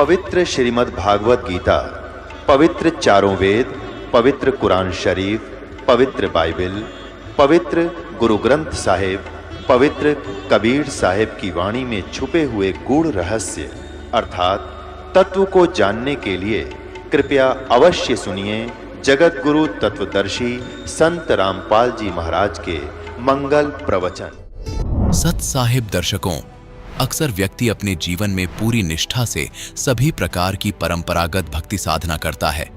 पवित्र श्रीमद् भागवत गीता, पवित्र चारों वेद, पवित्र कुरान शरीफ, पवित्र बाइबल, पवित्र गुरु ग्रंथ साहिब, पवित्र कबीर साहिब की वाणी में छुपे हुए गूढ़ रहस्य अर्थात तत्व को जानने के लिए कृपया अवश्य सुनिए जगत गुरु तत्वदर्शी संत रामपाल जी महाराज के मंगल प्रवचन। सत साहिब दर्शकों, अक्सर व्यक्ति अपने जीवन में पूरी निष्ठा से सभी प्रकार की परंपरागत भक्ति साधना करता है,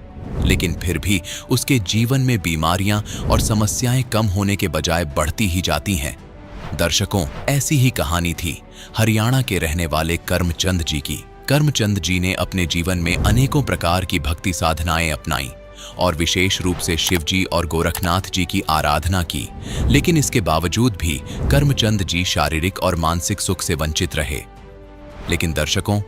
लेकिन फिर भी उसके जीवन में बीमारियां और समस्याएं कम होने के बजाय बढ़ती ही जाती हैं। दर्शकों, ऐसी ही कहानी थी हरियाणा के रहने वाले करमचंद जी की। करमचंद जी ने अपने जीवन में अनेकों प्रकार की भक्ति साधनाएं अपनाई और विशेष रूप से शिव जी और गोरखनाथ जी की आराधना की, लेकिन इसके बावजूद भी करमचंद जी शारीरिक और मानसिक सुख से वंचित रहे। लेकिन दर्शकों,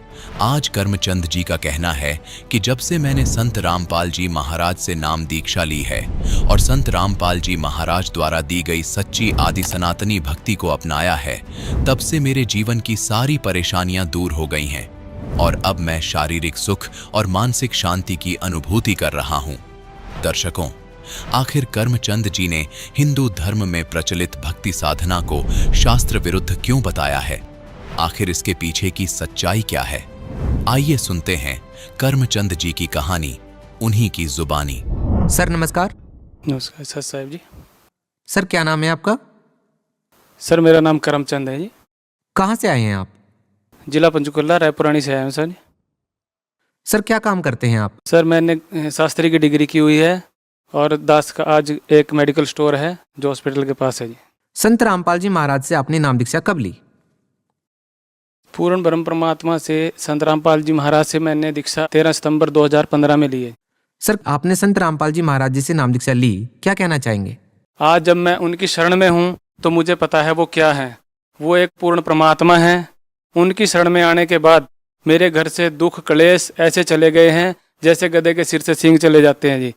आज करमचंद जी का कहना है कि जब से मैंने संत रामपाल जी महाराज से नाम दीक्षा ली है और संत रामपाल जी महाराज द्वारा दी गई सच्ची आदि सनातनी भक्ति को अपनाया है, तब से मेरे जीवन की सारी परेशानियां दूर हो गई हैं और अब मैं शारीरिक सुख और मानसिक शांति की अनुभूति कर रहा हूं। दर्शकों, आखिर करमचंद जी ने हिंदू धर्म में प्रचलित भक्ति साधना को शास्त्र विरुद्ध क्यों बताया है? आखिर इसके पीछे की सच्चाई क्या है? आइए सुनते हैं करमचंद जी की कहानी, उन्हीं की जुबानी। सर नमस्कार। नमस्कार सर साहब जी। सर क्या नाम है आपका? सर मेरा नाम करमचंद है जी। कहाँ से आए हैं आप? जिला पंचकुला रायपुरानी से आया हूँ सर। सर क्या काम करते हैं आप? सर मैंने शास्त्री की डिग्री की हुई है और दास का आज एक मेडिकल स्टोर है जो हॉस्पिटल के पास है जी। संत रामपाल जी महाराज से आपने नाम दीक्षा कब ली? पूर्ण ब्रह्म परमात्मा से संत रामपाल जी महाराज से मैंने दीक्षा 13 सितंबर 2015 में ली है। सर आपने संत रामपाल जी महाराज जी से नाम दीक्षा ली, क्या कहना चाहेंगे? आज जब मैं उनकी शरण में हूँ तो मुझे पता है वो क्या है। वो एक पूर्ण परमात्मा है। उनकी शरण में आने के बाद मेरे घर से दुख क्लेश ऐसे चले गए हैं जैसे गधे के सिर से सींग चले जाते हैं जी।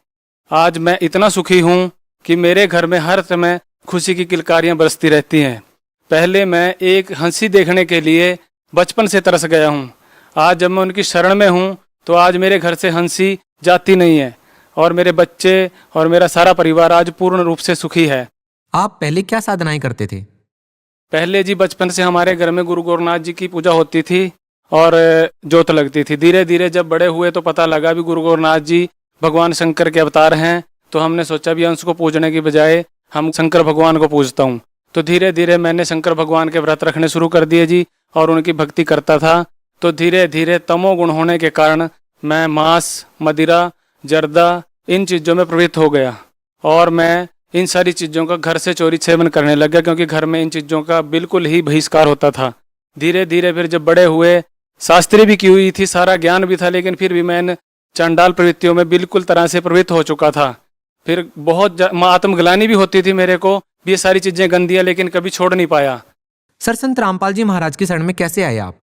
आज मैं इतना सुखी हूँ कि मेरे घर में हर समय खुशी की किलकारियाँ बरसती रहती हैं। पहले मैं एक हंसी देखने के लिए बचपन से तरस गया हूँ। आज जब मैं उनकी शरण में हूँ तो आज मेरे घर से हंसी जाती नहीं है और मेरे बच्चे और मेरा सारा परिवार आज पूर्ण रूप से सुखी है। आप पहले क्या साधनाएं करते थे? पहले जी बचपन से हमारे घर में गुरु गोरखनाथ जी की पूजा होती थी और जोत लगती थी। धीरे धीरे जब बड़े हुए तो पता लगा भी गुरु गोरखनाथ जी भगवान शंकर के अवतार हैं, तो हमने सोचा भी अंश को पूजने की बजाय हम शंकर भगवान को पूजता हूँ। तो धीरे धीरे मैंने शंकर भगवान के व्रत रखने शुरू कर दिए जी और उनकी भक्ति करता था। तो धीरे धीरे तमोगुण होने के कारण मैं मांस, मदिरा, जर्दा इन चीज़ों में प्रवृत्त हो गया और मैं इन सारी चीज़ों का घर से चोरी सेवन करने लग गया, क्योंकि घर में इन चीज़ों का बिल्कुल ही बहिष्कार होता था। धीरे धीरे फिर जब बड़े हुए, शास्त्री भी की हुई थी, सारा ज्ञान भी था, लेकिन फिर भी मैं चंडाल प्रवृत्तियों में बिल्कुल तरह से प्रवृत्त हो चुका था। फिर बहुत आत्मग्लानि भी होती थी मेरे को, ये सारी चीज़ें गंदियाँ, लेकिन कभी छोड़ नहीं पाया। सर संत रामपाल जी महाराज की शरण में कैसे आए आप?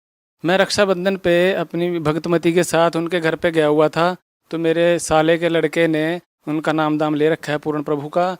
मैं रक्षाबंधन पे अपनी भक्तमती के साथ उनके घर पे गया हुआ था। तो मेरे साले के लड़के ने उनका नाम दाम ले रखा है पूर्ण प्रभु का।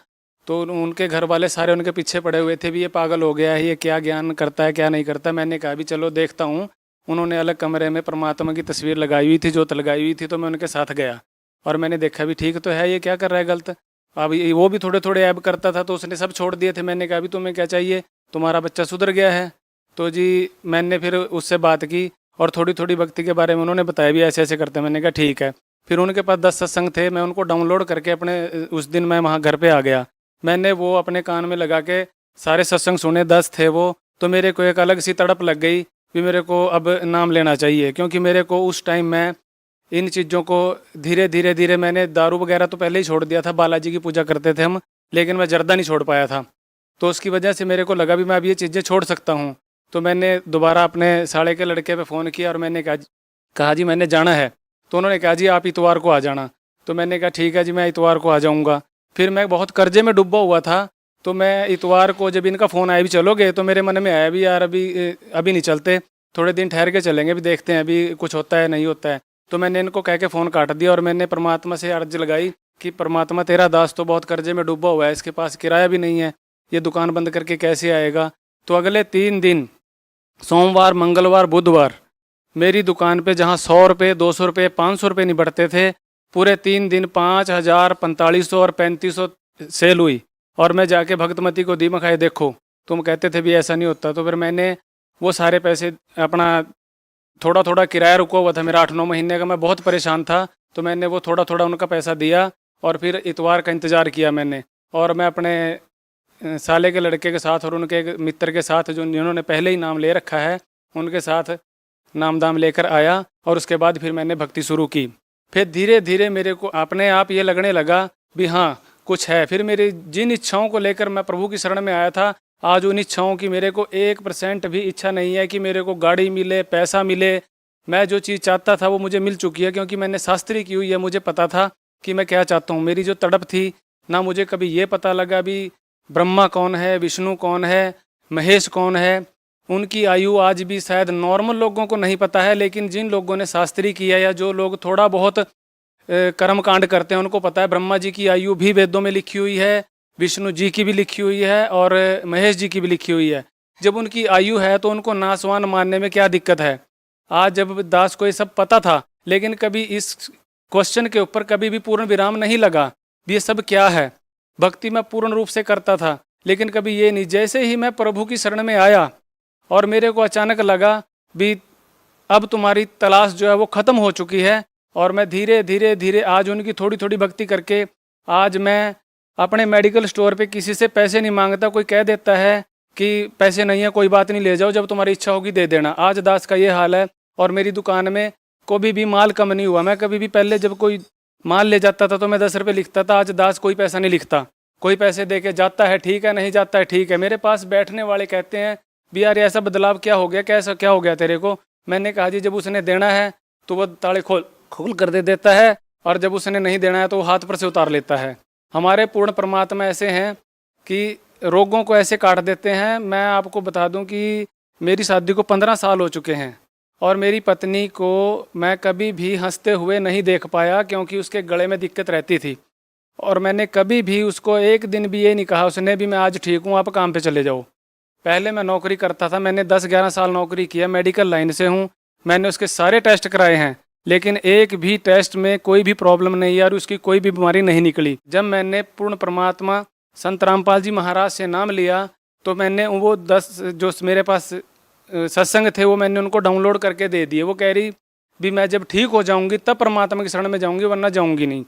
तो उनके घर वाले सारे उनके पीछे पड़े हुए थे भी ये पागल हो गया है, ये क्या ज्ञान करता है क्या नहीं करता। मैंने कहा भी चलो देखता हूँ। उन्होंने अलग कमरे में परमात्मा की तस्वीर लगाई हुई थी, जोत लगाई हुई थी, तो मैं उनके साथ गया और मैंने देखा भी ठीक तो है, ये क्या कर रहा है गलत। अब वो भी थोड़े थोड़े ऐब करता था तो उसने सब छोड़ दिए थे। मैंने कहा भी तुम्हें क्या चाहिए, तुम्हारा बच्चा सुधर गया है। तो जी मैंने फिर उससे बात की और थोड़ी थोड़ी भक्ति के बारे में उन्होंने बताया भी ऐसे ऐसे करते हैं। मैंने कहा ठीक है। फिर उनके पास 10 सत्संग थे, मैं उनको डाउनलोड करके अपने उस दिन मैं वहाँ घर पे आ गया। मैंने वो अपने कान में लगा के सारे सत्संग सुने, 10 थे वो। तो मेरे को एक अलग सी तड़प लग गई भी मेरे को अब नाम लेना चाहिए, क्योंकि मेरे को उस टाइम मैं इन चीज़ों को धीरे धीरे मैंने दारू वगैरह तो पहले ही छोड़ दिया था, बालाजी की पूजा करते थे हम, लेकिन मैं जर्दा नहीं छोड़ पाया था। तो उसकी वजह से मेरे को लगा भी मैं अब ये चीज़ें छोड़ सकता हूँ। तो मैंने दोबारा अपने साले के लड़के पे फ़ोन किया और मैंने कहा जी मैंने जाना है। तो उन्होंने कहा जी आप इतवार को आ जाना। तो मैंने कहा ठीक है जी मैं इतवार को आ जाऊँगा। फिर मैं बहुत कर्जे में डूबा हुआ था। तो मैं इतवार को जब इनका फ़ोन आया भी चलोगे, तो मेरे मन में आया भी यार अभी नहीं चलते, थोड़े दिन ठहर के चलेंगे, भी देखते हैं अभी कुछ होता है नहीं होता है। तो मैंने इनको कह के फ़ोन काट दिया और मैंने परमात्मा से अर्ज लगाई कि परमात्मा तेरा दास तो बहुत कर्जे में डूबा हुआ है, इसके पास किराया भी नहीं है, ये दुकान बंद करके कैसे आएगा। तो अगले 3 दिन सोमवार, मंगलवार, बुधवार मेरी दुकान पे जहाँ 100 रुपये, 200 रुपये, 500 रुपये नहीं बढ़ते थे, पूरे 3 दिन 5,000, 4500 और 3500 सेल हुई। और मैं जाके भगतमती को दी, मैं कहा देखो तुम कहते थे भी ऐसा नहीं होता। तो फिर मैंने वो सारे पैसे अपना थोड़ा थोड़ा किराया रुका हुआ था मेरा 8-9 महीने का, मैं बहुत परेशान था, तो मैंने वो थोड़ा थोड़ा उनका पैसा दिया और फिर इतवार का इंतज़ार किया मैंने। और मैं अपने साले के लड़के के साथ और उनके एक मित्र के साथ जो जिन्होंने पहले ही नाम ले रखा है उनके साथ नाम दाम लेकर आया और उसके बाद फिर मैंने भक्ति शुरू की। फिर धीरे धीरे मेरे को अपने आप ये लगने लगा भी हाँ कुछ है। फिर मेरी जिन इच्छाओं को लेकर मैं प्रभु की शरण में आया था, आज उन इच्छाओं की मेरे को 1% भी इच्छा नहीं है कि मेरे को गाड़ी मिले, पैसा मिले। मैं जो चीज़ चाहता था वो मुझे मिल चुकी है, क्योंकि मैंने शास्त्री की हुई है, मुझे पता था कि मैं क्या चाहता हूँ। मेरी जो तड़प थी ना, मुझे कभी ये पता लगा भी ब्रह्मा कौन है, विष्णु कौन है, महेश कौन है। उनकी आयु आज भी शायद नॉर्मल लोगों को नहीं पता है, लेकिन जिन लोगों ने शास्त्री किया या जो लोग थोड़ा बहुत कर्म कांड करते हैं उनको पता है। ब्रह्मा जी की आयु भी वेदों में लिखी हुई है, विष्णु जी की भी लिखी हुई है और महेश जी की भी लिखी हुई है। जब उनकी आयु है तो उनको नासवान मानने में क्या दिक्कत है। आज जब दास को ये सब पता था, लेकिन कभी इस क्वेश्चन के ऊपर कभी भी पूर्ण विराम नहीं लगा ये सब क्या है। भक्ति मैं पूर्ण रूप से करता था, लेकिन कभी ये नहीं। जैसे ही मैं प्रभु की शरण में आया और मेरे को अचानक लगा भी अब तुम्हारी तलाश जो है वो ख़त्म हो चुकी है, और मैं धीरे धीरे धीरे आज उनकी थोड़ी थोड़ी भक्ति करके आज मैं अपने मेडिकल स्टोर पे किसी से पैसे नहीं मांगता। कोई कह देता है कि पैसे नहीं है कोई बात नहीं, ले जाओ, जब तुम्हारी इच्छा होगी दे देना। आज दास का ये हाल है। और मेरी दुकान में कभी भी माल कम नहीं हुआ। मैं कभी भी पहले जब कोई माल ले जाता था तो मैं 10 रुपये लिखता था, आज दास कोई पैसा नहीं लिखता। कोई पैसे दे के जाता है ठीक है, नहीं जाता है ठीक है। मेरे पास बैठने वाले कहते हैं भी यार ऐसा बदलाव क्या हो गया, कैसा क्या हो गया तेरे को। मैंने कहा जी जब उसने देना है तो वो ताले खोल कर दे देता है, और जब उसने नहीं देना है तो वो हाथ पर से उतार लेता है। हमारे पूर्ण परमात्मा ऐसे हैं कि रोगों को ऐसे काट देते हैं। मैं आपको बता दूं कि मेरी शादी को 15 साल हो चुके हैं और मेरी पत्नी को मैं कभी भी हंसते हुए नहीं देख पाया, क्योंकि उसके गले में दिक्कत रहती थी। और मैंने कभी भी उसको एक दिन भी ये नहीं कहा उसने भी मैं आज ठीक हूँ आप काम पे चले जाओ। पहले मैं नौकरी करता था, मैंने 10-11 साल नौकरी किया, मेडिकल लाइन से हूँ। मैंने उसके सारे टेस्ट कराए हैं, लेकिन एक भी टेस्ट में कोई भी प्रॉब्लम नहीं है और उसकी कोई भी बीमारी नहीं निकली। जब मैंने पूर्ण परमात्मा संत रामपाल जी महाराज से नाम लिया तो मैंने वो 10 जो मेरे पास सत्संग थे वो मैंने उनको डाउनलोड करके दे दिए। वो कह रही भी मैं जब ठीक हो जाऊंगी तब परमात्मा की शरण में जाऊंगी, वरना जाऊंगी नहीं।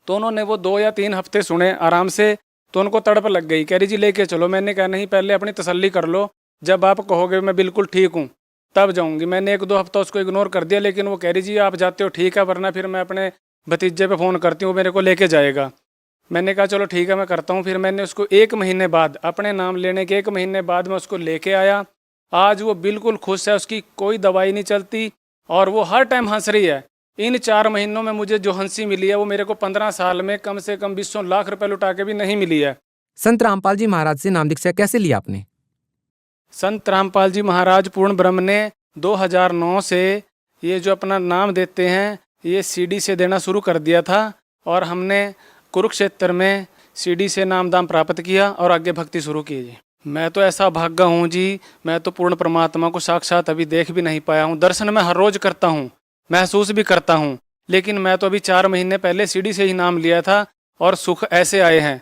तो उन्होंने वो 2 या 3 हफ्ते सुने आराम से, तो उनको तड़प लग गई। कह रही जी लेके चलो। मैंने कहा नहीं, पहले अपनी तसल्ली कर लो, जब आप कहोगे मैं बिल्कुल ठीक हूँ तब जाऊंगी। मैंने 1-2 हफ्ता उसको इग्नोर कर दिया, लेकिन वो कह रही जी आप जाते हो ठीक है, वरना फिर मैं अपने भतीजे पे फ़ोन करती हूँ, मेरे को लेके जाएगा। मैंने कहा चलो ठीक है मैं करता हूँ। फिर मैंने उसको 1 महीने बाद, अपने नाम लेने के 1 महीने बाद मैं उसको लेके आया। आज वो बिल्कुल खुश है, उसकी कोई दवाई नहीं चलती और वो हर टाइम हंस रही है। इन 4 महीनों में मुझे जो हंसी मिली है वो मेरे को 15 साल में कम से कम 20 लाख रुपए लुटा के भी नहीं मिली है। संत रामपाल जी महाराज से नाम दीक्षा कैसे लिया आपने? संत रामपाल जी महाराज पूर्ण ब्रह्म ने 2009 से ये जो अपना नाम देते हैं ये सीडी से देना शुरू कर दिया था, और हमने कुरुक्षेत्र में सीडी से नाम दाम प्राप्त किया और आगे भक्ति शुरू की जी। मैं तो ऐसा भाग्य हूँ जी, मैं तो पूर्ण परमात्मा को साक्षात अभी देख भी नहीं पाया हूँ। दर्शन मैं हर रोज करता हूँ, महसूस भी करता हूँ, लेकिन मैं तो अभी 4 महीने पहले सीडी से ही नाम लिया था और सुख ऐसे आए हैं।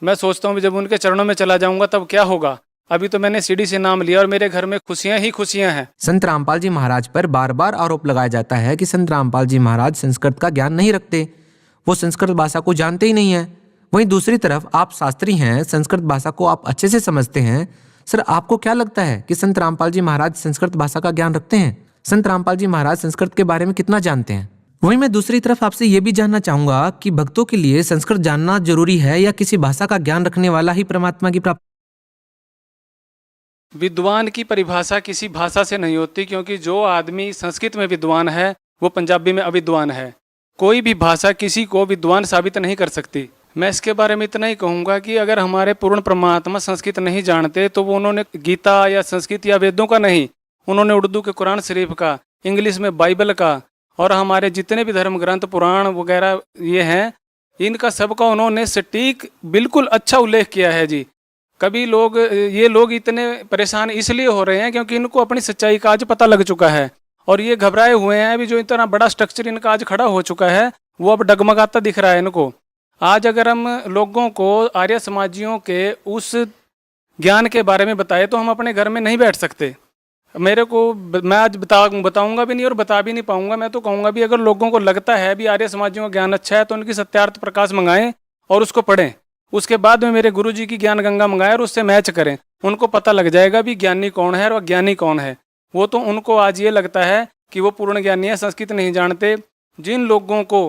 मैं सोचता हूँ जब उनके चरणों में चला जाऊंगा तब क्या होगा। अभी तो मैंने सीडी से नाम लिया और मेरे घर में खुशियां ही खुशियां हैं। संत रामपाल जी महाराज पर बार बार आरोप लगाया जाता है कि संत रामपाल जी महाराज संस्कृत का ज्ञान नहीं रखते, वो संस्कृत भाषा को जानते ही नहीं है। वहीं दूसरी तरफ आप शास्त्री हैं, संस्कृत भाषा को आप अच्छे से समझते हैं। सर आपको क्या लगता है कि संत रामपाल जी महाराज संस्कृत भाषा का ज्ञान रखते हैं? संत रामपाल जी महाराज संस्कृत के बारे में कितना जानते हैं? वहीं मैं दूसरी तरफ आपसे ये भी जानना चाहूंगा कि भक्तों के लिए संस्कृत जानना जरूरी है या किसी भाषा का ज्ञान रखने वाला ही परमात्मा की प्राप्ति? विद्वान की परिभाषा किसी भाषा से नहीं होती, क्योंकि जो आदमी संस्कृत में विद्वान है वो पंजाबी में अविद्वान है। कोई भी भाषा किसी को विद्वान साबित नहीं कर सकती। मैं इसके बारे में इतना ही कहूँगा कि अगर हमारे पूर्ण परमात्मा संस्कृत नहीं जानते तो वो उन्होंने गीता या संस्कृत या वेदों का नहीं, उन्होंने उर्दू के कुरान शरीफ का, इंग्लिश में बाइबल का, और हमारे जितने भी धर्म ग्रंथ पुराण वगैरह ये हैं इनका सबका उन्होंने सटीक बिल्कुल अच्छा उल्लेख किया है जी। कभी ये लोग इतने परेशान इसलिए हो रहे हैं क्योंकि इनको अपनी सच्चाई का आज पता लग चुका है और ये घबराए हुए हैं। अभी जो इतना बड़ा स्ट्रक्चर इनका आज खड़ा हो चुका है वो अब डगमगाता दिख रहा है इनको। आज अगर हम लोगों को आर्य समाजियों के उस ज्ञान के बारे में बताए तो हम अपने घर में नहीं बैठ सकते। मेरे को मैं आज बताऊंगा भी नहीं और बता भी नहीं पाऊंगा। मैं तो कहूँगा भी अगर लोगों को लगता है भी आर्य समाजियों का ज्ञान अच्छा है तो उनकी सत्यार्थ प्रकाश मंगाएं और उसको पढ़ें। उसके बाद में मेरे गुरुजी की ज्ञान गंगा मंगाएं और उससे मैच करें। उनको पता लग जाएगा भी ज्ञानी कौन है और अज्ञानी कौन है। वो तो उनको आज ये लगता है कि वो पूर्ण ज्ञानी है, संस्कृत नहीं जानते। जिन लोगों को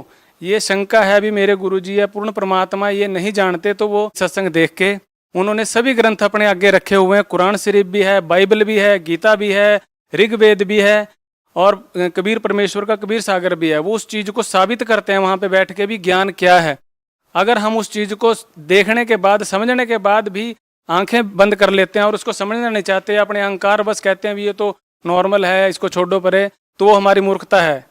ये शंका है भी मेरे गुरुजी है पूर्ण परमात्मा, ये नहीं जानते, तो वो सत्संग देख के उन्होंने सभी ग्रंथ अपने आगे रखे हुए हैं। कुरान शरीफ भी है, बाइबल भी है, गीता भी है, ऋग्वेद भी है और कबीर परमेश्वर का कबीर सागर भी है। वो उस चीज़ को साबित करते हैं वहाँ पे बैठ के भी ज्ञान क्या है। अगर हम उस चीज़ को देखने के बाद समझने के बाद भी आंखें बंद कर लेते हैं और उसको समझना नहीं चाहते, अपने अहंकार बस कहते हैं भी ये तो नॉर्मल है, इसको छोड़ो परे, तो वो हमारी मूर्खता है।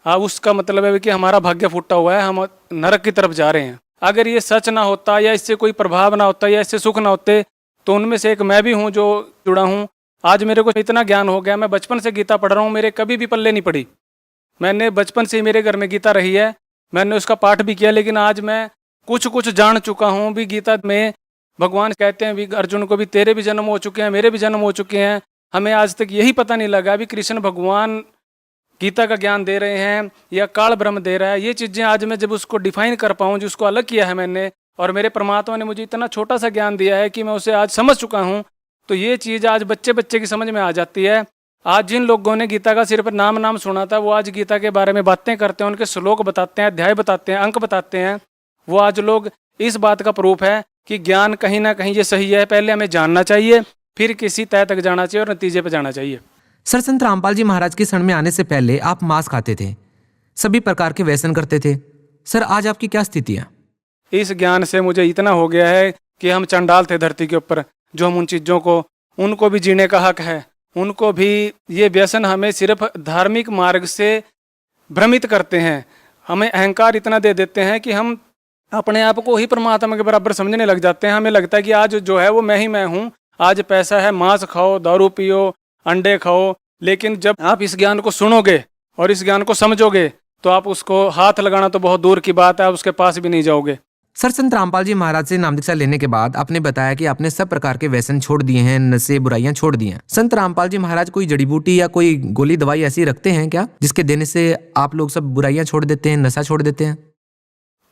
हाँ, उसका मतलब है कि हमारा भाग्य फूटा हुआ है, हम नरक की तरफ जा रहे हैं। अगर ये सच ना होता या इससे कोई प्रभाव ना होता या इससे सुख ना होते तो उनमें से एक मैं भी हूँ जो जुड़ा हूँ। आज मेरे को इतना ज्ञान हो गया, मैं बचपन से गीता पढ़ रहा हूँ, मेरे कभी भी पल्ले नहीं पड़ी। मैंने बचपन से ही मेरे घर में गीता रही है, मैंने उसका पाठ भी किया, लेकिन आज मैं कुछ जान चुका हूँ भी। गीता में भगवान कहते हैं भी अर्जुन को भी तेरे भी जन्म हो चुके हैं, मेरे भी जन्म हो चुके हैं। हमें आज तक यही पता नहीं लगा भी कृष्ण भगवान गीता का ज्ञान दे रहे हैं या काल ब्रह्म दे रहा है। ये चीज़ें आज मैं जब उसको डिफाइन कर पाऊँ, जो उसको अलग किया है मैंने, और मेरे परमात्मा ने मुझे इतना छोटा सा ज्ञान दिया है कि मैं उसे आज समझ चुका हूँ, तो ये चीज़ आज बच्चे की समझ में आ जाती है। आज जिन लोगों ने गीता का सिर्फ नाम सुना था वो आज गीता के बारे में बातें करते हैं, उनके श्लोक बताते हैं, अध्याय बताते हैं, अंक बताते हैं। वो आज लोग इस बात का प्रूफ है कि ज्ञान कहीं ना कहीं ये सही है। पहले हमें जानना चाहिए, फिर किसी तय तक जाना चाहिए और नतीजे पर जाना चाहिए। सर, संत रामपाल जी महाराज के शरण में आने से पहले आप मांस खाते थे, सभी प्रकार के व्यसन करते थे। सर, आज आपकी क्या स्थिति है? इस ज्ञान से मुझे इतना हो गया है कि हम चंडाल थे धरती के ऊपर, जो हम उन चीज़ों को, उनको भी जीने का हक है। उनको भी ये व्यसन हमें सिर्फ धार्मिक मार्ग से भ्रमित करते हैं। हमें अहंकार इतना दे देते हैं कि हम अपने आप को ही परमात्मा के बराबर समझने लग जाते हैं। हमें लगता है कि आज जो है वो मैं ही मैं हूँ, आज पैसा है, मांस खाओ, दारू पियो, अंडे खाओ। लेकिन जब आप इस ज्ञान को सुनोगे और इस ज्ञान को समझोगे तो आप उसको हाथ लगाना तो बहुत दूर की बात है, आप उसके पास भी नहीं जाओगे। सर, संत रामपाल जी महाराज से नाम दीक्षा लेने के बाद आपने बताया कि आपने सब प्रकार के व्यसन छोड़ दिए हैं, नशे बुराइयां छोड़ दी हैं। संत रामपाल जी महाराज कोई जड़ी बूटी या कोई गोली दवाई ऐसी रखते हैं क्या, जिसके देने से आप लोग सब बुराइयां छोड़ देते हैं, नशा छोड़ देते हैं?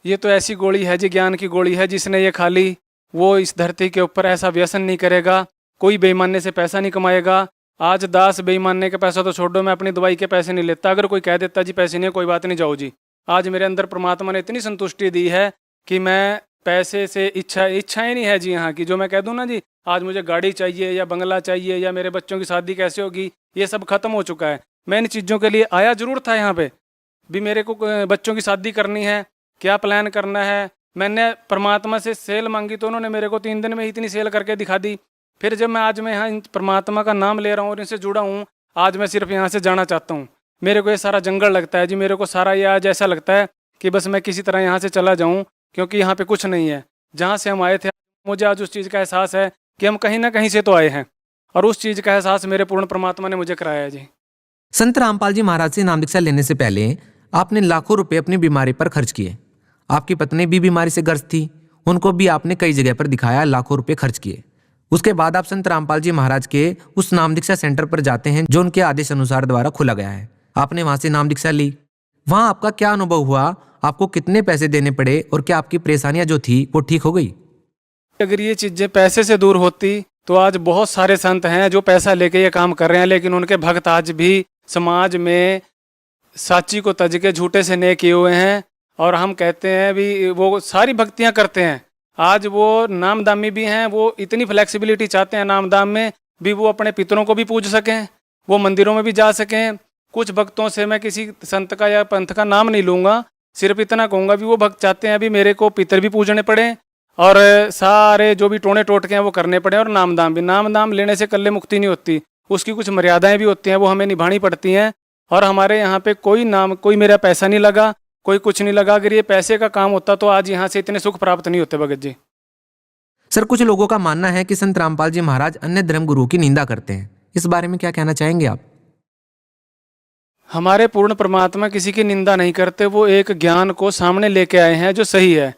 ये तो ऐसी गोली है जी, ज्ञान की गोली है। जिसने ये खा ली वो इस धरती के ऊपर ऐसा व्यसन नहीं करेगा, कोई बेईमानने से पैसा नहीं कमाएगा। आज दास बेईमानने का पैसा तो छोड़ो, मैं अपनी दवाई के पैसे नहीं लेता। अगर कोई कह देता जी पैसे नहीं है, कोई बात नहीं, जाओ जी। आज मेरे अंदर परमात्मा ने इतनी संतुष्टि दी है कि मैं पैसे से इच्छाएं नहीं है जी यहाँ की, जो मैं कह दूँ ना जी आज मुझे गाड़ी चाहिए या बंगला चाहिए या मेरे बच्चों की शादी कैसे होगी, ये सब खत्म हो चुका है। मैं इन चीज़ों के लिए आया जरूर था यहाँ पे भी, मेरे को बच्चों की शादी करनी है, क्या प्लान करना है। मैंने परमात्मा से सेल मांगी तो उन्होंने मेरे को 3 दिन में ही इतनी सेल करके दिखा दी। फिर जब मैं आज यहाँ परमात्मा का नाम ले रहा हूँ और इनसे जुड़ा हूँ, आज मैं सिर्फ यहाँ से जाना चाहता हूँ। मेरे को ये सारा जंगल लगता है जी, मेरे को सारा ये आज ऐसा लगता है कि बस मैं किसी तरह यहाँ से चला जाऊँ, क्योंकि यहाँ पे कुछ नहीं है। जहाँ से हम आए थे मुझे आज उस चीज़ का एहसास है कि हम कहीं ना कहीं से तो आए हैं, और उस चीज़ का एहसास मेरे पूर्ण परमात्मा ने मुझे कराया है जी। संत रामपाल जी महाराज से नाम दीक्षा लेने से पहले आपने लाखों रुपए अपनी बीमारी पर खर्च किए। आपकी पत्नी भी बीमारी से ग्रस्त थी, उनको भी आपने कई जगह पर दिखाया, लाखों रुपए खर्च किए। उसके बाद आप संत रामपाल जी महाराज के उस नाम दीक्षा सेंटर पर जाते हैं जो उनके आदेश अनुसार द्वारा खुला गया है। आपने वहां से नाम दीक्षा ली। वहां आपका क्या अनुभव हुआ? आपको कितने पैसे देने पड़े और क्या आपकी परेशानियां जो थी वो ठीक हो गई? अगर ये चीज़ें पैसे से दूर होती तो आज बहुत सारे संत हैं जो पैसा लेके ये काम कर रहे हैं, लेकिन उनके भक्त आज भी समाज में साची को तज के झूठे से नेक किए हुए हैं। और हम कहते हैं भी वो सारी भक्तियां करते हैं। आज वो नामदामी भी हैं, वो इतनी फ्लेक्सिबिलिटी चाहते हैं नामदाम में भी, वो अपने पितरों को भी पूज सकें, वो मंदिरों में भी जा सकें। कुछ भक्तों से मैं किसी संत का या पंथ का नाम नहीं लूँगा, सिर्फ इतना कहूँगा भी वो भक्त चाहते हैं भी मेरे को पितर भी पूजने पड़े और सारे जो भी टोने टोटके हैं वो करने पड़े, और नामदाम लेने से कल्ले मुक्ति नहीं होती, उसकी कुछ मर्यादाएं भी होती हैं, वो हमें निभानी पड़ती हैं। और हमारे यहाँ पे कोई मेरा पैसा नहीं लगा, कोई कुछ नहीं लगा। अगर ये पैसे का काम होता तो आज यहाँ से इतने सुख प्राप्त नहीं होते भगत जी। सर, कुछ लोगों का मानना है कि संत रामपाल जी महाराज अन्य धर्म गुरुओं की निंदा करते हैं, इस बारे में क्या कहना चाहेंगे आप? हमारे पूर्ण परमात्मा किसी की निंदा नहीं करते, वो एक ज्ञान को सामने लेके आए हैं जो सही है।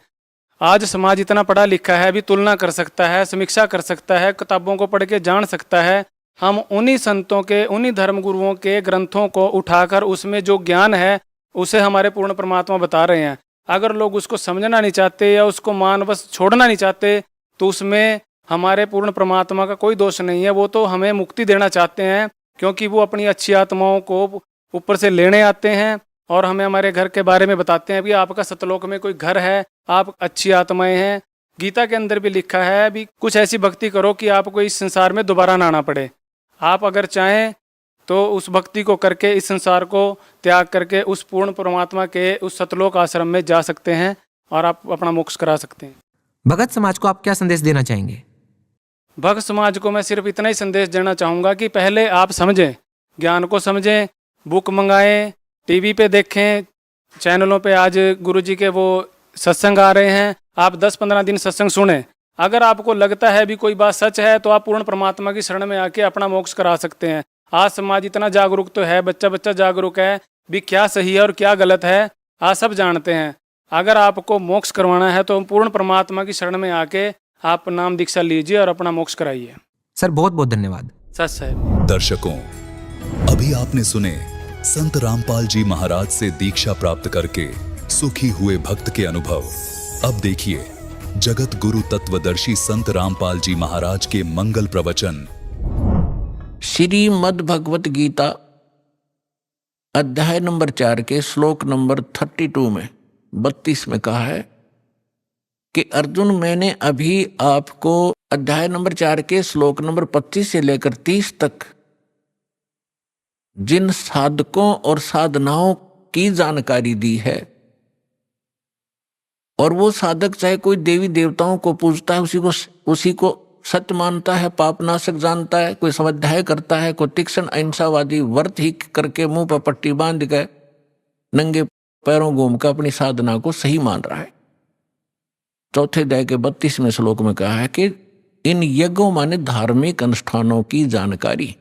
आज समाज इतना पढ़ा लिखा है, अभी तुलना कर सकता है, समीक्षा कर सकता है, किताबों को पढ़ के जान सकता है। हम उन्हीं संतों के, उन्हीं धर्म गुरुओं के ग्रंथों को उठाकर उसमें जो ज्ञान है उसे हमारे पूर्ण परमात्मा बता रहे हैं। अगर लोग उसको समझना नहीं चाहते या उसको मान बस छोड़ना नहीं चाहते तो उसमें हमारे पूर्ण परमात्मा का कोई दोष नहीं है। वो तो हमें मुक्ति देना चाहते हैं, क्योंकि वो अपनी अच्छी आत्माओं को ऊपर से लेने आते हैं और हमें हमारे घर के बारे में बताते हैं। अभी आपका सतलोक में कोई घर है, आप अच्छी आत्माएं हैं। गीता के अंदर भी लिखा है अभी कुछ ऐसी भक्ति करो कि आपको इस संसार में दोबारा ना आना पड़े। आप अगर चाहें तो उस भक्ति को करके इस संसार को त्याग करके उस पूर्ण परमात्मा के उस सतलोक आश्रम में जा सकते हैं और आप अपना मोक्ष करा सकते हैं। भगत समाज को आप क्या संदेश देना चाहेंगे? भक्त समाज को मैं सिर्फ इतना ही संदेश देना चाहूँगा कि पहले आप समझें, ज्ञान को समझें, बुक मंगाएं, टीवी पे देखें, चैनलों पे आज गुरुजी के वो सत्संग आ रहे हैं, आप 10-15 दिन सत्संग सुने। अगर आपको लगता है भी कोई बात सच है तो आप पूर्ण परमात्मा की शरण में आके अपना मोक्ष करा सकते हैं। आज समाज इतना जागरूक तो है, बच्चा बच्चा जागरूक है भी, क्या सही है और क्या गलत है आज सब जानते हैं। अगर आपको मोक्ष करवाना है तो पूर्ण परमात्मा की शरण में आके आप नाम दीक्षा लीजिए और अपना मोक्ष कराइए। सर बहुत बहुत धन्यवाद। सच साहब। दर्शकों, अभी आपने सुने संत रामपाल जी महाराज से दीक्षा प्राप्त करके सुखी हुए भक्त के अनुभव। अब देखिए जगत गुरु तत्वदर्शी संत रामपाल जी महाराज के मंगल प्रवचन। श्रीमद् भगवत गीता अध्याय नंबर 4 के श्लोक नंबर 32 में 32 में कहा है कि अर्जुन, मैंने अभी आपको अध्याय नंबर 4 के श्लोक नंबर 25 से लेकर 30 तक जिन साधकों और साधनाओं की जानकारी दी है, और वो साधक चाहे कोई देवी देवताओं को पूजता है, उसी को सत्य मानता है, पापनाशक जानता है, कोई स्वाध्याय करता है, कोई तीक्ष्ण अहिंसावादी व्रत ही करके मुंह पर पट्टी बांध गए नंगे पैरों घूम कर अपनी साधना को सही मान रहा है। चौथे अध्याय के 32वें श्लोक में कहा है कि इन यज्ञों माने धार्मिक अनुष्ठानों की जानकारी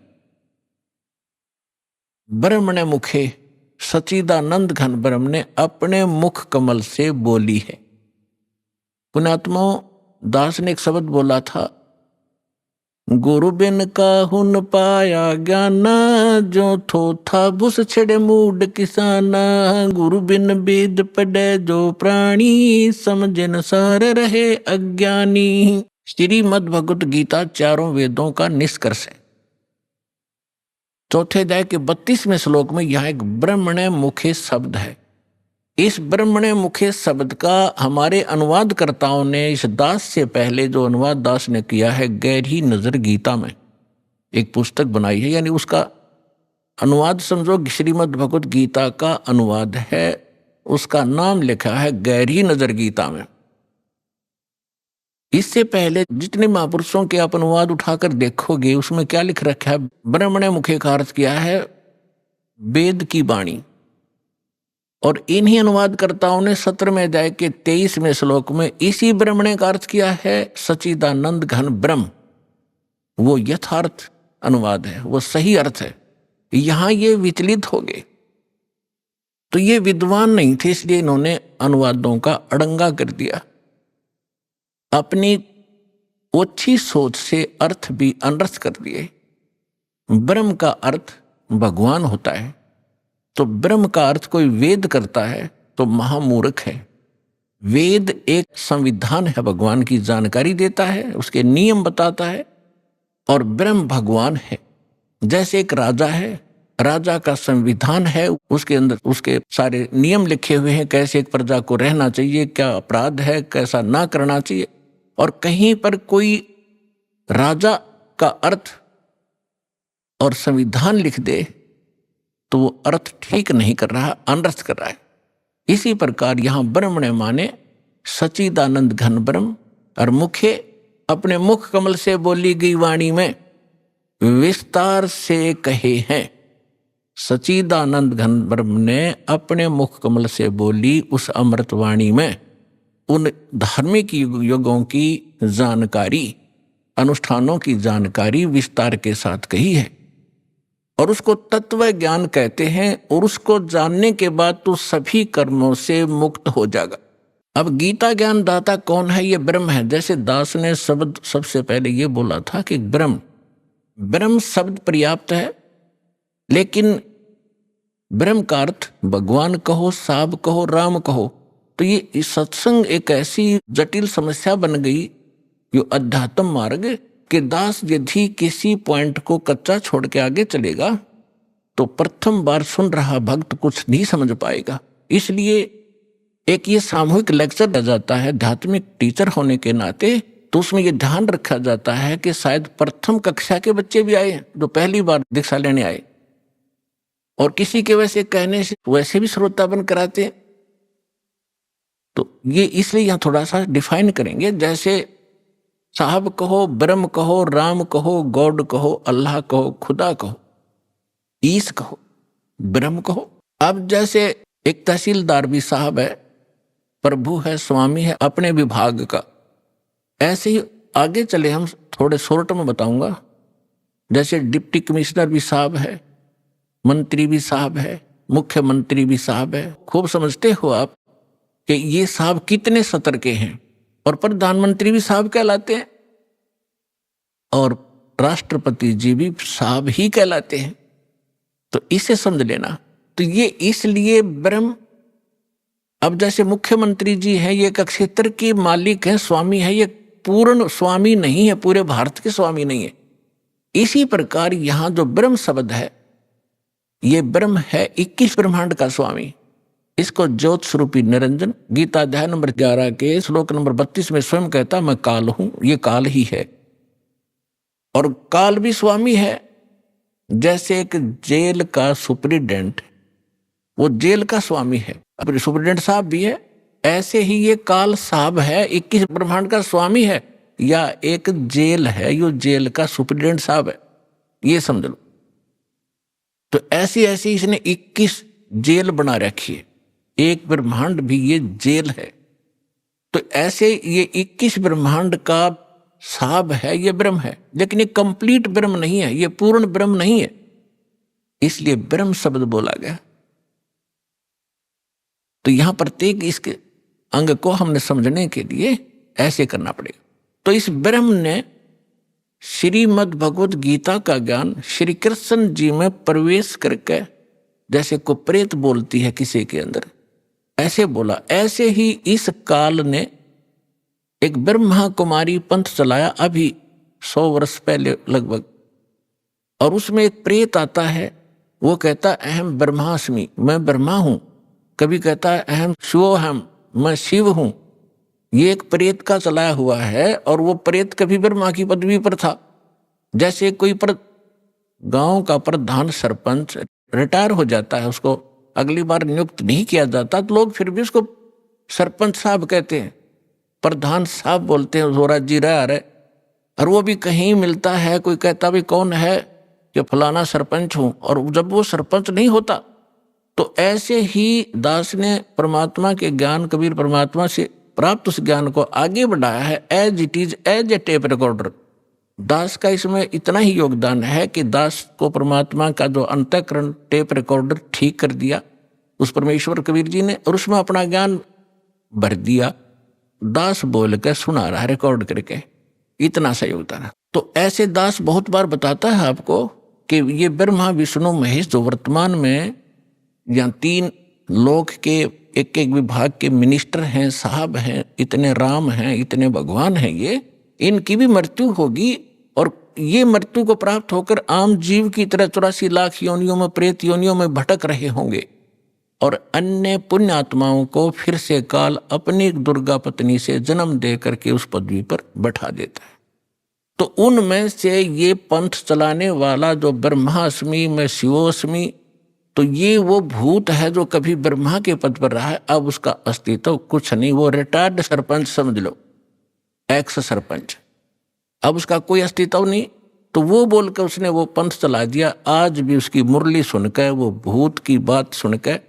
ब्रह्मणे मुखे सच्चिदानंद घन ब्रह्म ने अपने मुख कमल से बोली है। पुण्यात्मा दास ने एक शब्द बोला था, गुरु बिन काहू न पाया ज्ञाना, जो थो था बुस छड़े मूड किसाना, गुरु बिन वेद पढ़े जो प्राणी, समझन सार रहे अज्ञानी। श्रीमद् भगवत गीता चारों वेदों का निष्कर्ष है। चौथे अध्याय के 32वें श्लोक में यह एक ब्रह्मणे मुखे शब्द है। इस ब्रह्मणे मुखे शब्द का हमारे अनुवादकर्ताओं ने इस दास से पहले जो अनुवाद दास ने किया है गहरी नजर गीता में एक पुस्तक बनाई है, यानी उसका अनुवाद समझो श्रीमद् भगवत गीता का अनुवाद है, उसका नाम लिखा है गहरी नजर गीता में। इससे पहले जितने महापुरुषों के आप अनुवाद उठाकर देखोगे उसमें क्या लिख रखा है, ब्रह्मणे मुखे का अर्थ किया है वेद की वाणी। और इन्हीं अनुवादकर्ताओं ने 17वें अध्याय के 23वें श्लोक में इसी ब्रह्मणे का अर्थ किया है सच्चिदानंद घन ब्रह्म। वो यथार्थ अनुवाद है, वो सही अर्थ है। यहां ये विचलित हो गए तो ये विद्वान नहीं थे, इसलिए इन्होंने अनुवादों का अड़ंगा कर दिया। अपनी ओछी सोच से अर्थ भी अनर्थ कर दिए। ब्रह्म का अर्थ भगवान होता है, तो ब्रह्म का अर्थ कोई वेद करता है तो महामूर्ख है। वेद एक संविधान है, भगवान की जानकारी देता है, उसके नियम बताता है, और ब्रह्म भगवान है। जैसे एक राजा है, राजा का संविधान है, उसके अंदर उसके सारे नियम लिखे हुए हैं, कैसे एक प्रजा को रहना चाहिए, क्या अपराध है, कैसा ना करना चाहिए। और कहीं पर कोई राजा का अर्थ और संविधान लिख दे तो वो अर्थ ठीक नहीं कर रहा, अनर्थ कर रहा है। इसी प्रकार यहां ब्रह्मणे माने सच्चिदानंद घन ब्रह्म, और मुखे अपने मुख कमल से बोली गई वाणी में विस्तार से कहे हैं। सच्चिदानंद घन ब्रह्म ने अपने मुख कमल से बोली उस अमृत वाणी में उन धार्मिक युगों की जानकारी, अनुष्ठानों की जानकारी विस्तार के साथ कही है। और उसको तत्व ज्ञान कहते हैं। और उसको जानने के बाद तो सभी कर्मों से मुक्त हो जाएगा। अब गीता ज्ञान दाता कौन है? ये ब्रह्म है। जैसे दास ने शब्द सबसे पहले ये बोला था कि ब्रह्म शब्द पर्याप्त है, लेकिन ब्रह्म का अर्थ भगवान कहो, साब कहो, राम कहो, तो ये सत्संग एक ऐसी जटिल समस्या बन गई जो अध्यात्म मार्ग के दास यदि किसी पॉइंट को कच्चा छोड़ के आगे चलेगा तो प्रथम बार सुन रहा भक्त कुछ नहीं समझ पाएगा। इसलिए एक ये सामूहिक लेक्चर दिया जाता है आध्यात्मिक टीचर होने के नाते, तो उसमें ये ध्यान रखा जाता है कि शायद प्रथम कक्षा के बच्चे भी आए जो पहली बार दीक्षा लेने आए, और किसी के वैसे कहने से वैसे भी श्रोता बन कराते। तो ये इसलिए यहाँ थोड़ा सा डिफाइन करेंगे। जैसे साहब कहो, ब्रह्म कहो, राम कहो, गॉड कहो, अल्लाह कहो, खुदा कहो, ईश कहो, ब्रह्म कहो। अब जैसे एक तहसीलदार भी साहब है, प्रभु है, स्वामी है अपने विभाग का, ऐसे ही आगे चले हम थोड़े शॉर्ट में बताऊंगा। जैसे डिप्टी कमिश्नर भी साहब है, मंत्री भी साहब है, मुख्यमंत्री भी साहब है। खूब समझते हो आप कि ये साहब कितने सतर के हैं। और प्रधानमंत्री भी साहब कहलाते हैं, और राष्ट्रपति जी भी साहब ही कहलाते हैं। तो इसे समझ लेना। तो ये इसलिए ब्रह्म, अब जैसे मुख्यमंत्री जी हैं, ये एक क्षेत्र के मालिक हैं, स्वामी है, ये पूर्ण स्वामी नहीं है, पूरे भारत के स्वामी नहीं है। इसी प्रकार यहां जो ब्रह्म शब्द है, ये ब्रह्म है 21 ब्रह्मांड का स्वामी। इसको ज्योत स्वरूपी निरंजन गीता अध्याय नंबर 11 के श्लोक नंबर 32 में स्वयं कहता, मैं काल हूं, ये काल ही है। और काल भी स्वामी है। जैसे एक जेल का सुप्रिटेंडेंट, वो जेल का स्वामी है, सुप्रिटेंडेंट साहब भी है, ऐसे ही ये काल साहब है, 21 ब्रह्मांड का स्वामी है, या एक जेल है, यो जेल का सुप्रिटेंडेंट साहब है, ये समझ लो। तो ऐसी ऐसी इसने 21 जेल बना रखी है, एक ब्रह्मांड भी ये जेल है। तो ऐसे ये 21 ब्रह्मांड का साहब है, ये ब्रह्म है, लेकिन ये कंप्लीट ब्रह्म नहीं है, ये पूर्ण ब्रह्म नहीं है, इसलिए ब्रह्म शब्द बोला गया। तो यहां प्रत्येक इसके अंग को हमने समझने के लिए ऐसे करना पड़ेगा। तो इस ब्रह्म ने श्रीमद् भगवत गीता का ज्ञान श्री कृष्ण जी में प्रवेश करके, जैसे को प्रेत बोलती है किसी के अंदर, ऐसे बोला। ऐसे ही इस काल ने एक ब्रह्मा कुमारी पंथ चलाया अभी 100 वर्ष पहले लगभग, और उसमें एक प्रेत आता है, वो कहता अहम ब्रह्मास्मि, मैं ब्रह्मा हूं। कभी कहता है अहम शिवोहम, मैं शिव हूं। ये एक प्रेत का चलाया हुआ है, और वो प्रेत कभी ब्रह्मा की पदवी पर था। जैसे कोई गांव का प्रधान सरपंच रिटायर हो जाता है, उसको अगली बार नियुक्त नहीं किया जाता, तो लोग फिर भी उसको सरपंच साहब कहते हैं, प्रधान साहब बोलते हैं, जोरा जी रहा रहे। और वो भी कहीं मिलता है, कोई कहता भी कौन है, कि फलाना सरपंच हूं, और जब वो सरपंच नहीं होता। तो ऐसे ही दास ने परमात्मा के ज्ञान, कबीर परमात्मा से प्राप्त उस ज्ञान को आगे बढ़ाया है, as it is, as a tape recorder. दास का इसमें इतना ही योगदान है कि दास को परमात्मा का जो अंतःकरण टेप रिकॉर्डर ठीक कर दिया उस परमेश्वर कबीर जी ने, और उसमें अपना ज्ञान भर दिया। दास बोल के सुना रहा है रिकॉर्ड करके, इतना सा योगदान है। तो ऐसे दास बहुत बार बताता है आपको कि ये ब्रह्मा विष्णु महेश जो वर्तमान में या 3 लोक के एक एक विभाग के मिनिस्टर हैं, साहब हैं, इतने राम हैं, इतने भगवान हैं, ये इनकी भी मृत्यु होगी। और ये मृत्यु को प्राप्त होकर आम जीव की तरह 84 लाख योनियों में, प्रेत योनियों में भटक रहे होंगे, और अन्य पुण्य आत्माओं को फिर से काल अपनी दुर्गा पत्नी से जन्म दे करके उस पदवी पर बैठा देता है। तो उनमें से ये पंथ चलाने वाला जो ब्रह्मास्मि में शिवोस्मि, तो ये वो भूत है जो कभी ब्रह्मा के पद पर रहा है, अब उसका अस्तित्व कुछ नहीं, वो रिटायर्ड सरपंच समझ लो, एक्स सरपंच, अब उसका कोई अस्तित्व नहीं। तो वो बोलकर उसने वो पंथ चला दिया। आज भी उसकी मुरली सुनकर, वो भूत की बात सुनकर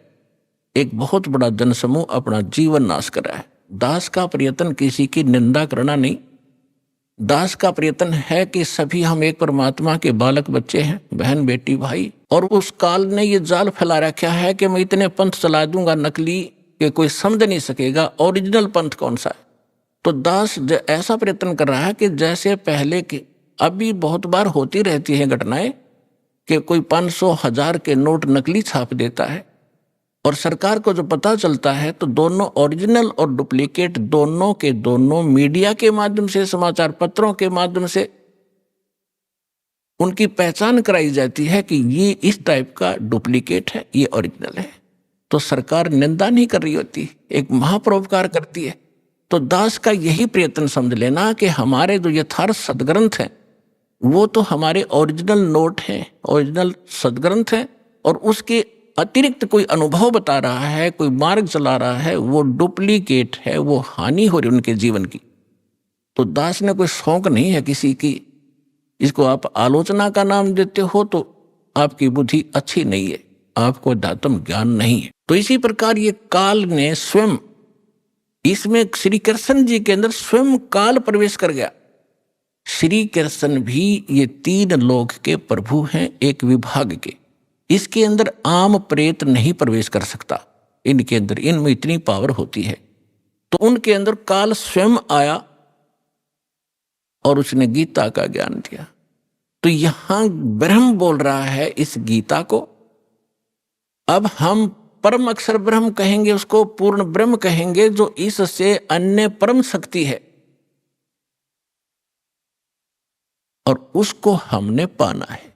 एक बहुत बड़ा जनसमूह अपना जीवन नाश कर रहा है। दास का प्रयत्न किसी की निंदा करना नहीं, दास का प्रयत्न है कि सभी हम एक परमात्मा के बालक बच्चे हैं, बहन बेटी भाई, और उस काल ने ये जाल फैला रखा है कि मैं इतने पंथ चला दूंगा नकली कि कोई समझ नहीं सकेगा ओरिजिनल पंथ कौन सा है। तो दास ऐसा प्रयत्न कर रहा है कि जैसे पहले की अभी बहुत बार होती रहती है घटनाएं कि कोई 500,000 के नोट नकली छाप देता है और सरकार को जो पता चलता है तो दोनों ओरिजिनल और डुप्लीकेट दोनों के दोनों मीडिया के माध्यम से, समाचार पत्रों के माध्यम से उनकी पहचान कराई जाती है कि ये इस टाइप का डुप्लीकेट है, ये ओरिजिनल है। तो सरकार निंदा नहीं कर रही होती, एक महापरोपकार करती है। तो दास का यही प्रयत्न समझ लेना कि हमारे जो यथार्थ सदग्रंथ हैं वो तो हमारे ओरिजिनल नोट हैं, ओरिजिनल सदग्रंथ हैं, और उसके अतिरिक्त कोई अनुभव बता रहा है, कोई मार्ग चला रहा है, वो डुप्लीकेट है, वो हानि हो रही उनके जीवन की। तो दास ने कोई शौक नहीं है किसी की, इसको आप आलोचना का नाम देते हो तो आपकी बुद्धि अच्छी नहीं है, आपको अध्यात्म ज्ञान नहीं है। तो इसी प्रकार ये काल ने स्वयं, इसमें श्री कृष्ण जी के अंदर स्वयं काल प्रवेश कर गया। श्री कृष्ण भी ये 3 लोक के प्रभु हैं, एक विभाग के। इसके अंदर आम प्रेत नहीं प्रवेश कर सकता, इनके अंदर, इनमें इतनी पावर होती है। तो उनके अंदर काल स्वयं आया और उसने गीता का ज्ञान दिया। तो यहां ब्रह्म बोल रहा है इस गीता को। अब हम परम अक्षर ब्रह्म कहेंगे, उसको पूर्ण ब्रह्म कहेंगे, जो इससे अन्य परम शक्ति है, और उसको हमने पाना है।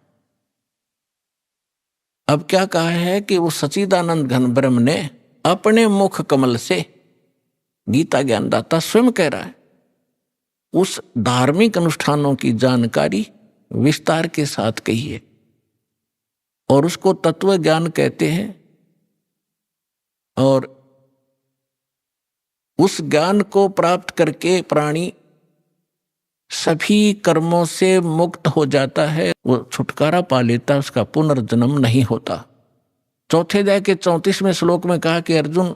अब क्या कहा है कि वो सच्चिदानंद घन ब्रह्म ने अपने मुख कमल से, गीता ज्ञानदाता स्वयं कह रहा है, उस धार्मिक अनुष्ठानों की जानकारी विस्तार के साथ कही है, और उसको तत्व ज्ञान कहते हैं। और उस ज्ञान को प्राप्त करके प्राणी सभी कर्मों से मुक्त हो जाता है, वो छुटकारा पा लेता है, उसका पुनर्जन्म नहीं होता। चौथे अध्याय के 34वें श्लोक में कहा कि अर्जुन,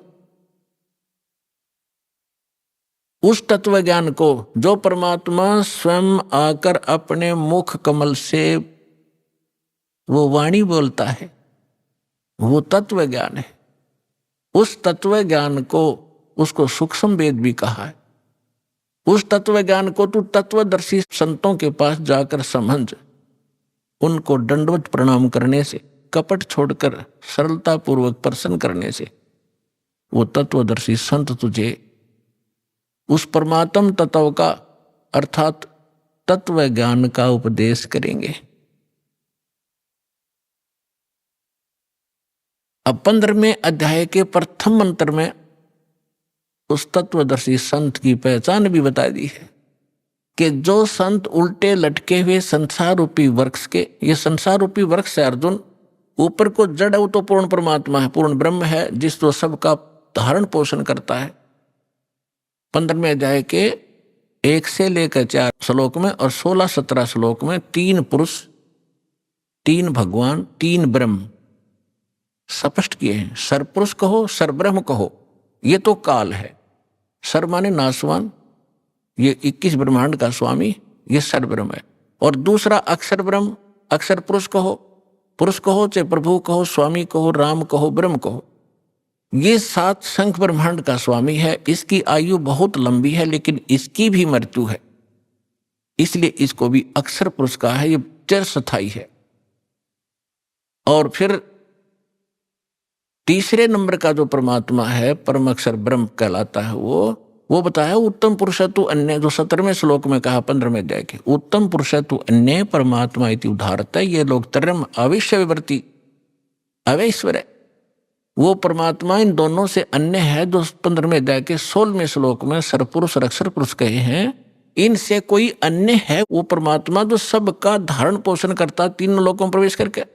उस तत्व ज्ञान को जो परमात्मा स्वयं आकर अपने मुख कमल से वो वाणी बोलता है, वो तत्व ज्ञान है। उस तत्व ज्ञान को, उसको सूक्ष्म वेद भी कहा है। उस तत्व ज्ञान को तू तत्वदर्शी संतों के पास जाकर समझ, उनको दंडवत प्रणाम करने से, कपट छोड़कर सरलता पूर्वक प्रसन्न करने से वो तत्वदर्शी संत तुझे उस परमात्म तत्व का अर्थात तत्व ज्ञान का उपदेश करेंगे। अब 15वें अध्याय के प्रथम मंत्र में उस तत्वदर्शी संत की पहचान भी बता दी है कि जो संत उल्टे लटके हुए संसार रूपी वृक्ष के, ये संसार रूपी वृक्ष है अर्जुन, ऊपर को जड़ वो तो पूर्ण परमात्मा है, पूर्ण ब्रह्म है, जिस तो सबका धारण पोषण करता है। 15वें अध्याय के 1 से लेकर 4 श्लोक में और 16-17 श्लोक में 3 पुरुष, 3 भगवान, 3 ब्रह्म स्पष्ट किए हैं। सरपुरुष कहो, सरब्रह्म कहो, ये तो काल है। सर माने नासवान, ये 21 ब्रह्मांड का स्वामी, ये सरब्रह्म है। और दूसरा अक्षर ब्रह्म, अक्षर पुरुष कहो, चाहे प्रभु कहो, स्वामी कहो, राम कहो, ब्रह्म कहो, ये 7 संख्य ब्रह्मांड का स्वामी है। इसकी आयु बहुत लंबी है, लेकिन इसकी भी मृत्यु है, इसलिए इसको भी अक्षर पुरुष कहा है, ये चिरस्थायी है। और फिर तीसरे नंबर का जो परमात्मा है, परम अक्षर ब्रह्म कहलाता है, वो बताया उत्तम पुरुष तु अन्य, जो 17वें श्लोक में कहा 15वें अध्याय के, उत्तम पुरुष तु अन्य परमात्मा इति उदाहरत है। ये लोग तरम अवश्य विवर्ती अवैश्वर है, वो परमात्मा इन दोनों से अन्य है, जो 15वें अध्याय के 16वें श्लोक में सरपुरुष और अक्षर पुरुष कहे हैं। इनसे कोई अन्य है वो परमात्मा जो सबका धारण पोषण करता, 3 लोकों में प्रवेश करके।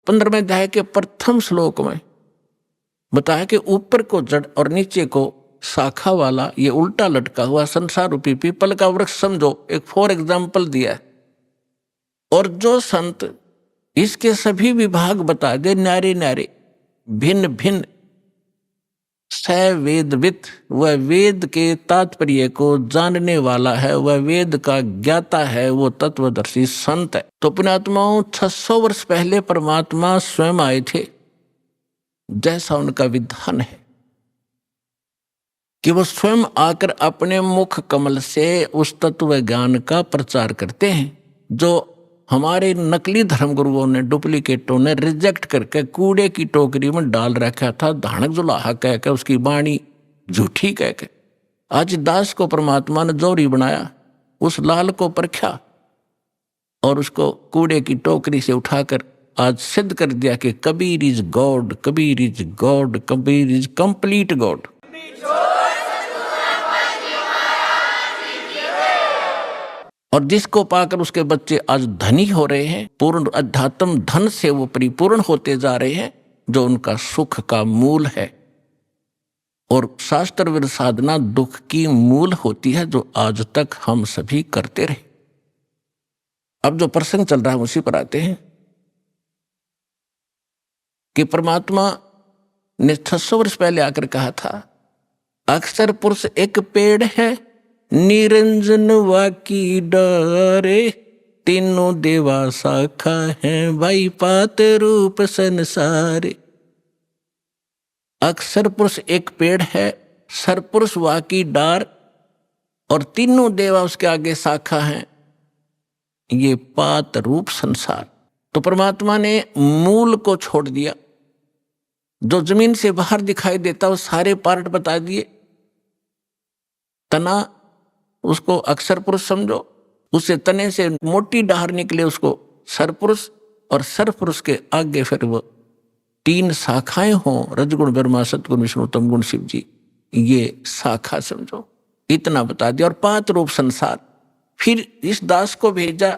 15वें अध्याय के प्रथम श्लोक में बताया कि ऊपर को जड़ और नीचे को शाखा वाला ये उल्टा लटका हुआ संसार रूपी पीपल का वृक्ष समझो, एक फॉर एग्जाम्पल दिया है। और जो संत इसके सभी विभाग बता दे, न्यारे न्यारे, भिन्न भिन्न, स वेदवित, वह वेद के तात्पर्य को जानने वाला है, वह वेद का ज्ञाता है, वो तत्वदर्शी संत है। तो पुण्यात्माओं 600 वर्ष पहले परमात्मा स्वयं आए थे, जैसा उनका विधान है कि वो स्वयं आकर अपने मुख कमल से उस तत्व ज्ञान का प्रचार करते हैं जो हमारे नकली धर्मगुरुओं ने, डुप्लीकेटों ने रिजेक्ट करके कूड़े की टोकरी में डाल रखा था, धानक जुलाहा कह के, उसकी वाणी झूठी कह के। आज दास को परमात्मा ने जोरी बनाया, उस लाल को परखा और उसको कूड़े की टोकरी से उठाकर आज सिद्ध कर दिया कि Kabir is God, Kabir is God, Kabir is complete God. और जिसको पाकर उसके बच्चे आज धनी हो रहे हैं, पूर्ण अध्यात्म धन से वो परिपूर्ण होते जा रहे हैं, जो उनका सुख का मूल है। और शास्त्र विरुद्ध साधना दुख की मूल होती है, जो आज तक हम सभी करते रहे। अब जो प्रसंग चल रहा है उसी पर आते हैं कि परमात्मा ने 600 वर्ष पहले आकर कहा था, अक्षर पुरुष एक पेड़ है, निरंजन वाकी डारे, तीनों देवा शाखा है, भाई पात रूप संसारे। अक्षर पुरुष एक पेड़ है, सरपुरुष वाकी डार, और तीनों देवा उसके आगे शाखा है, ये पात रूप संसार। तो परमात्मा ने मूल को छोड़ दिया, जो जमीन से बाहर दिखाई देता वो सारे पार्ट बता दिए। तना उसको अक्षर पुरुष समझो, उससे तने से मोटी डाहर निकले उसको सरपुरुष, और सरपुरुष के आगे फिर वो 3 शाखाएं हों, रजगुण ब्रह्मा सतगुण विष्णु तम गुण शिव जी, ये शाखा समझो, इतना बता दिया। और पात रूप संसार, फिर इस दास को भेजा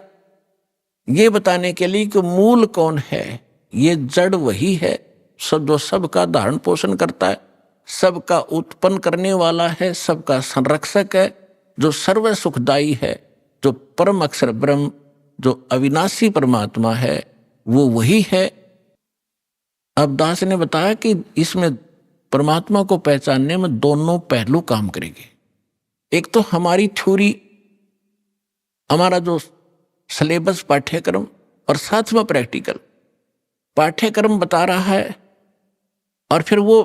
ये बताने के लिए कि मूल कौन है। ये जड़ वही है सब, जो सबका धारण पोषण करता है, सबका उत्पन्न करने वाला है, सबका संरक्षक है, जो सर्व सुखदायी है, जो परम अक्षर ब्रह्म, जो अविनाशी परमात्मा है, वो वही है। अब दास ने बताया कि इसमें परमात्मा को पहचानने में दोनों पहलू काम करेंगे। एक तो हमारी थ्योरी, हमारा जो सिलेबस पाठ्यक्रम, और साथ में प्रैक्टिकल। पाठ्यक्रम बता रहा है और फिर वो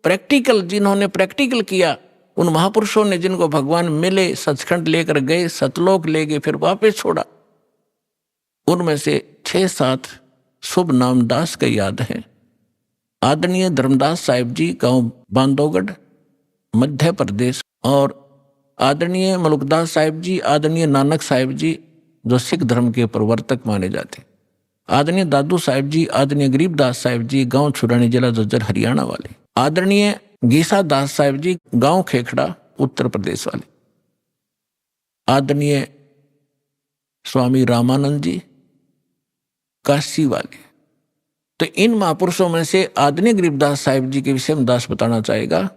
प्रैक्टिकल, जिन्होंने प्रैक्टिकल किया, उन महापुरुषों ने जिनको भगवान मिले, सचखंड लेकर गए, सतलोक ले गए, फिर वापस छोड़ा, उनमें से 6-7 शुभ नाम दास का याद है। आदरणीय धर्मदास साहिब जी, गांव बांदोगढ़, मध्य प्रदेश, और आदरणीय मलुकदास साहिब जी, आदरणीय नानक साहिब जी, जो सिख धर्म के प्रवर्तक माने जाते, आदरणीय दादू साहिब जी, आदरणीय गरीबदास साहिब जी, गांव छुरानी, जिला जज्जर, हरियाणा वाले, आदरणीय गीसा दास साहिब जी, गांव खेखड़ा, उत्तर प्रदेश वाले, आदरणीय स्वामी रामानंद जी, काशी वाले। तो इन महापुरुषों में से आदरणीय गरीबदास साहिब जी के विषय में दास बताना चाहेगा।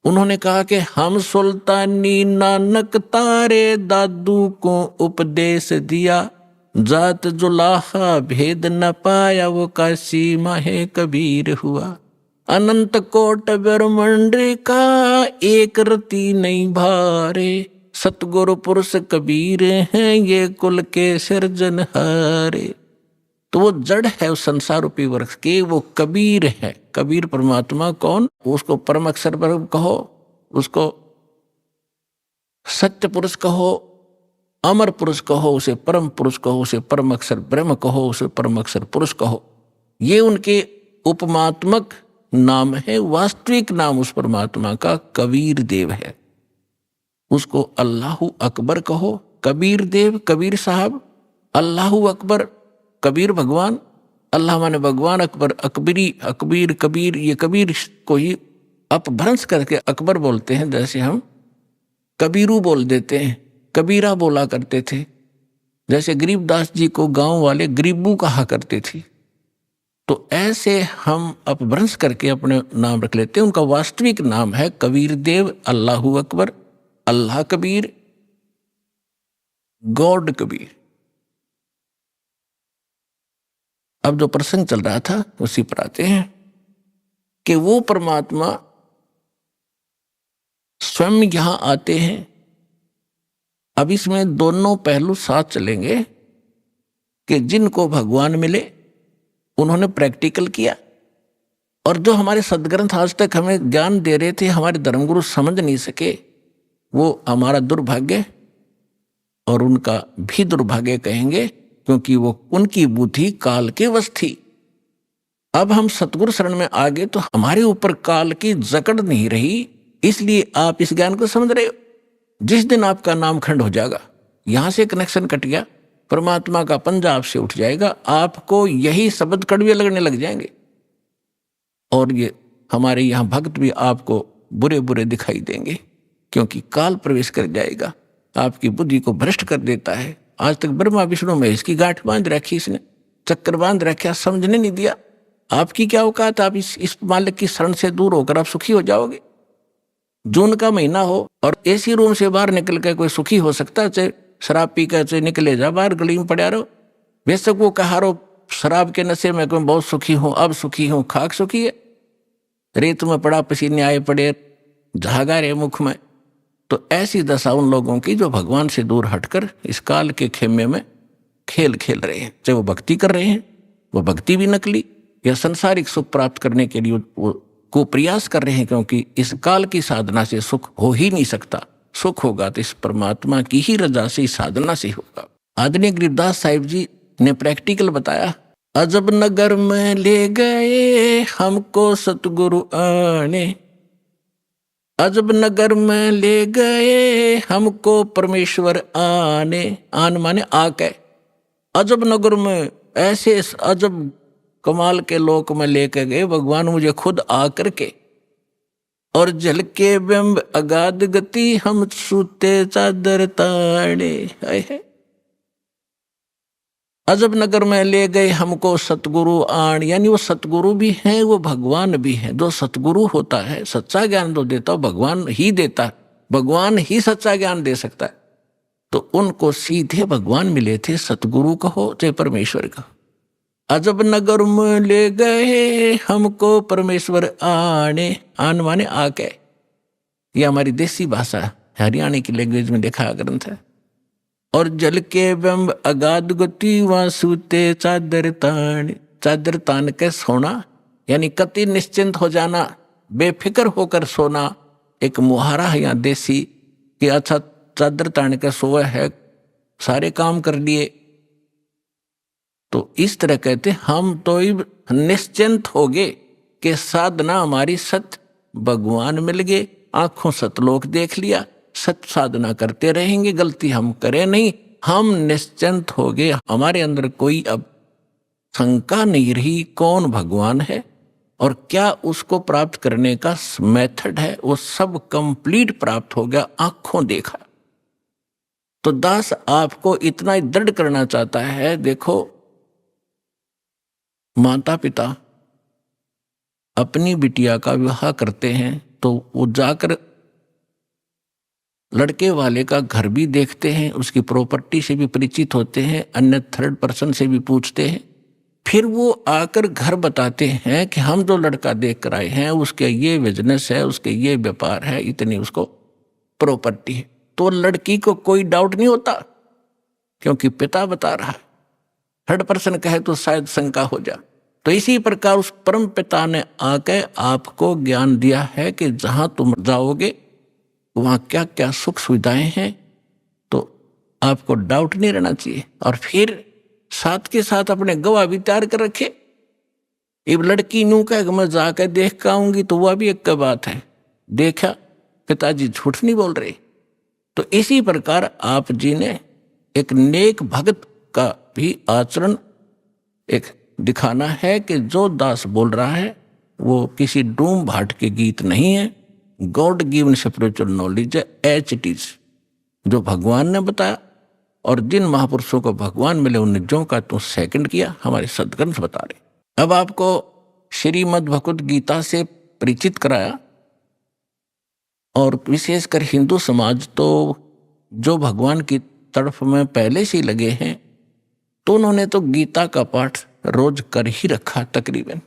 उन्होंने कहा कि हम सुल्तानी नानक तारे दादू को उपदेश दिया, जात जुलाहा भेद न पाया, वो काशी माहे कबीर हुआ। अनंत कोट ब्रह्मांड का एक रति नहीं भारे, सतगुरु पुरुष कबीर हैं, ये कुल के सिरजनहारे। तो वो जड़ है उस संसार रूपी वृक्ष के, वो कबीर है। कबीर परमात्मा कौन? उसको परम अक्षर ब्रह्म कहो, उसको सत्य पुरुष कहो, अमर पुरुष कहो, उसे परम पुरुष कहो, उसे परम अक्षर ब्रह्म कहो, उसे परम अक्षर पुरुष कहो। ये उनके उपमात्मक नाम है। वास्तविक नाम उस परमात्मा का कबीर देव है। उसको अल्लाहु अकबर कहो, कबीर देव, कबीर साहब, अल्लाहु अकबर, कबीर भगवान, अल्लाह माने भगवान, अकबर अकबरी, अकबीर कबीर, ये कबीर को ही अपभ्रंश करके अकबर बोलते हैं। जैसे हम कबीरू बोल देते हैं, कबीरा बोला करते थे। जैसे गरीबदास जी को गांव वाले गरीबू कहा करते थे। तो ऐसे हम अपभ्रंश करके अपने नाम रख लेते हैं। उनका वास्तविक नाम है कबीर देव, अल्लाहु अकबर, अल्लाह कबीर, गॉड कबीर। अब जो प्रसंग चल रहा था उसी पर आते हैं कि वो परमात्मा स्वयं यहां आते हैं। अब इसमें दोनों पहलू साथ चलेंगे कि जिनको भगवान मिले उन्होंने प्रैक्टिकल किया, और जो हमारे सदग्रंथ आज तक हमें ज्ञान दे रहे थे, हमारे धर्मगुरु समझ नहीं सके, वो हमारा दुर्भाग्य और उनका भी दुर्भाग्य कहेंगे, क्योंकि वो उनकी बुद्धि काल के वश थी। अब हम सतगुरु शरण में आ गए तो हमारे ऊपर काल की जकड़ नहीं रही, इसलिए आप इस ज्ञान को समझ रहे हो। जिस दिन आपका नामखंड हो जाएगा, यहां से कनेक्शन कट गया, परमात्मा का पंजा आपसे उठ जाएगा, आपको यही शब्द कड़वे लगने लग जाएंगे, और ये हमारे यहाँ भक्त भी आपको बुरे बुरे दिखाई देंगे, क्योंकि काल प्रवेश कर जाएगा, आपकी बुद्धि को भ्रष्ट कर देता है। आज तक ब्रह्मा विष्णु महेश की गांठ बांध रखी, इसने चक्कर बांध रखा, समझने नहीं दिया। आपकी क्या औकात, आप इस मालिक की शरण से दूर होकर आप सुखी हो जाओगे। जून का महीना हो और एसी रूम से बाहर निकल कर कोई सुखी हो सकता है? चाहे शराब पी कर चाहे निकले जा बाहर, गली में पड़ा रहो, बेशक वो कहा रहो शराब के नशे में मैं बहुत सुखी हूं, अब सुखी हूं, खाक सुखी है, रेत में पड़ा पसीने आए पड़े, झागा रे मुख में। तो ऐसी दशा उन लोगों की जो भगवान से दूर हटकर इस काल के खेमे में खेल खेल रहे हैं। चाहे वो भक्ति कर रहे हैं, वो भक्ति भी नकली, या संसारिक सुख प्राप्त करने के लिए वो को प्रयास कर रहे हैं, क्योंकि इस काल की साधना से सुख हो ही नहीं सकता। सुख होगा तो इस परमात्मा की ही रजा से, साधना से होगा। आदरणीय गरीबदास साहिब जी ने प्रैक्टिकल बताया, अजब नगर में ले गए हमको सतगुरु आने, अजब नगर में ले गए हमको परमेश्वर आने। आन माने आके, अजब नगर में ऐसे अजब कमाल के लोक में लेकर गए भगवान मुझे खुद आकर के, और जल के बिंब अगाध गति हम सूते चादर ताड़े। अजब नगर में ले गए हमको सतगुरु आण, यानी वो सतगुरु भी हैं, वो भगवान भी हैं। जो सतगुरु होता है, सच्चा ज्ञान जो देता है भगवान ही देता है, भगवान ही सच्चा ज्ञान दे सकता है। तो उनको सीधे भगवान मिले थे, सतगुरु कहो चाहे परमेश्वर कहो। अजब नगर में ले गए हमको परमेश्वर आने, आन माने आके, ये हमारी देसी भाषा हरियाणा की लैंग्वेज में देखा ग्रंथ है। और जल के बिंब अगाध गति वहां सूते चादर तान, चादर तान के सोना, यानी कति निश्चिंत हो जाना, बेफिक्र होकर सोना। एक मुहारा है यहाँ देसी कि अच्छा चादर तान के सोए है, सारे काम कर लिए। तो इस तरह कहते हम तो निश्चिंत हो गए कि साधना हमारी सत भगवान मिल गए, आंखों सतलोक देख लिया, सत साधना करते रहेंगे, गलती हम करें नहीं, हम निश्चिंत हो गए। हमारे अंदर कोई अब शंका नहीं रही कौन भगवान है और क्या उसको प्राप्त करने का मेथड है, वो सब कंप्लीट प्राप्त हो गया, आंखों देखा। तो दास आपको इतना ही दृढ़ करना चाहता है, देखो माता पिता अपनी बिटिया का विवाह करते हैं तो वो जाकर लड़के वाले का घर भी देखते हैं, उसकी प्रॉपर्टी से भी परिचित होते हैं, अन्य थर्ड पर्सन से भी पूछते हैं, फिर वो आकर घर बताते हैं कि हम जो लड़का देख कर आए हैं उसके ये बिजनेस है, उसके ये व्यापार है, इतनी उसको प्रॉपर्टी है। तो लड़की को कोई डाउट नहीं होता क्योंकि पिता बता रहा है, थर्ड पर्सन कहे तो शायद शंका हो जा। तो इसी प्रकार उस परम पिता ने आके आपको ज्ञान दिया है कि जहां तुम जाओगे वहां क्या क्या सुख सुविधाएं हैं, तो आपको डाउट नहीं रहना चाहिए। और फिर साथ के साथ अपने गवाह भी तैयार कर रखे। अब लड़की नू कह मैं जाकर देख कर आऊंगी तो वह भी एक बात है, देखा पिताजी झूठ नहीं बोल रहे। तो इसी प्रकार आप जी ने एक नेक भक्त का भी आचरण एक दिखाना है कि जो दास बोल रहा है वो किसी डूम भाट के गीत नहीं है, गॉड गिवन स्पिरिचुअल नॉलेज है, एच इट इज, जो भगवान ने बताया। और जिन महापुरुषों को भगवान मिले उन जो का तो सेकंड किया, हमारे सदग्रंथ बता रहे। अब आपको श्रीमद् भगवत गीता से परिचित कराया, और विशेषकर हिंदू समाज तो जो भगवान की तरफ में पहले से ही लगे हैं, तो उन्होंने तो गीता का पाठ रोज कर ही रखा तकरीबन।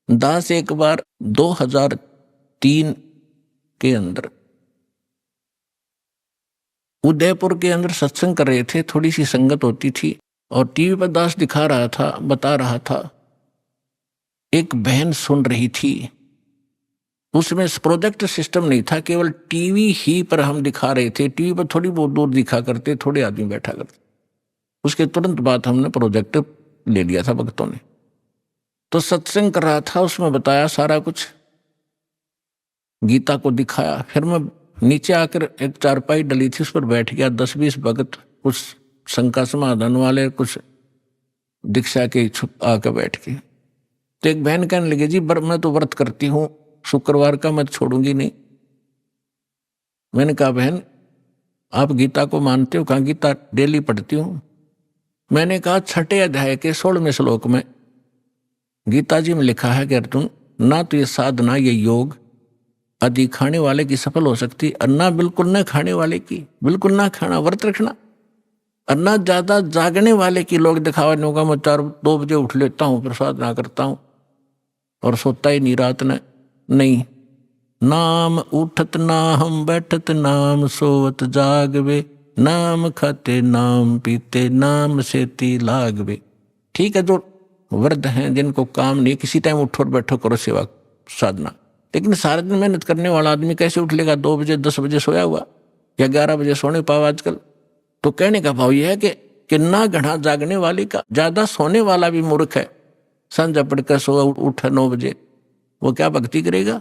दास एक बार 2003 के अंदर उदयपुर के अंदर सत्संग कर रहे थे, थोड़ी सी संगत होती थी, और टीवी पर दास दिखा रहा था, बता रहा था। एक बहन सुन रही थी। उसमें प्रोजेक्ट सिस्टम नहीं था, केवल टीवी ही पर हम दिखा रहे थे। टीवी पर थोड़ी बहुत दूर दिखा करते, थोड़े आदमी बैठा करते। उसके तुरंत बाद हमने प्रोजेक्ट ले लिया था भक्तों ने। तो सत्संग कर रहा था, उसमें बताया सारा कुछ, गीता को दिखाया। फिर मैं नीचे आकर, एक चारपाई डली थी, उस पर बैठ गया। 10-20 भगत, कुछ शंका समाधान वाले, कुछ दीक्षा के छुप आकर बैठ के। तो एक बहन कहने लगी, जी मैं तो व्रत करती हूँ, शुक्रवार का मैं छोड़ूंगी नहीं। मैंने कहा, बहन आप गीता को मानते हो? कहा, गीता डेली पढ़ती हूँ। मैंने कहा, 6 अध्याय के 16वें श्लोक में गीता जी में लिखा है कि अर्जुन, ना तो ये साधना, ये योग अधिक खाने वाले की सफल हो सकती, और ना बिल्कुल ना खाने वाले की। बिल्कुल ना खाना, व्रत रखना, और ना ज्यादा जागने वाले की। लोग दिखावा नहीं होगा, मैं 4-2 बजे उठ लेता हूँ, फिर साधना करता हूँ और सोता ही नहीं रात ने। नहीं, नाम उठत ना हम बैठत, नाम सोवत जागवे, नाम खाते नाम पीते, नाम सेती लागवे। ठीक है, जो वृद्ध हैं, जिनको काम नहीं, किसी टाइम उठो और बैठो, करो सेवा साधना। लेकिन सारा दिन मेहनत करने वाला आदमी कैसे उठ लेगा? 2 बजे 10 बजे सोया हुआ, या 11 बजे सोने पाओ आजकल। तो कहने का भाव यह है कि ना घना जागने वाले का, ज्यादा सोने वाला भी मूर्ख है। संध्या पढ़कर सोया, उठा 9 बजे, वो क्या भक्ति करेगा?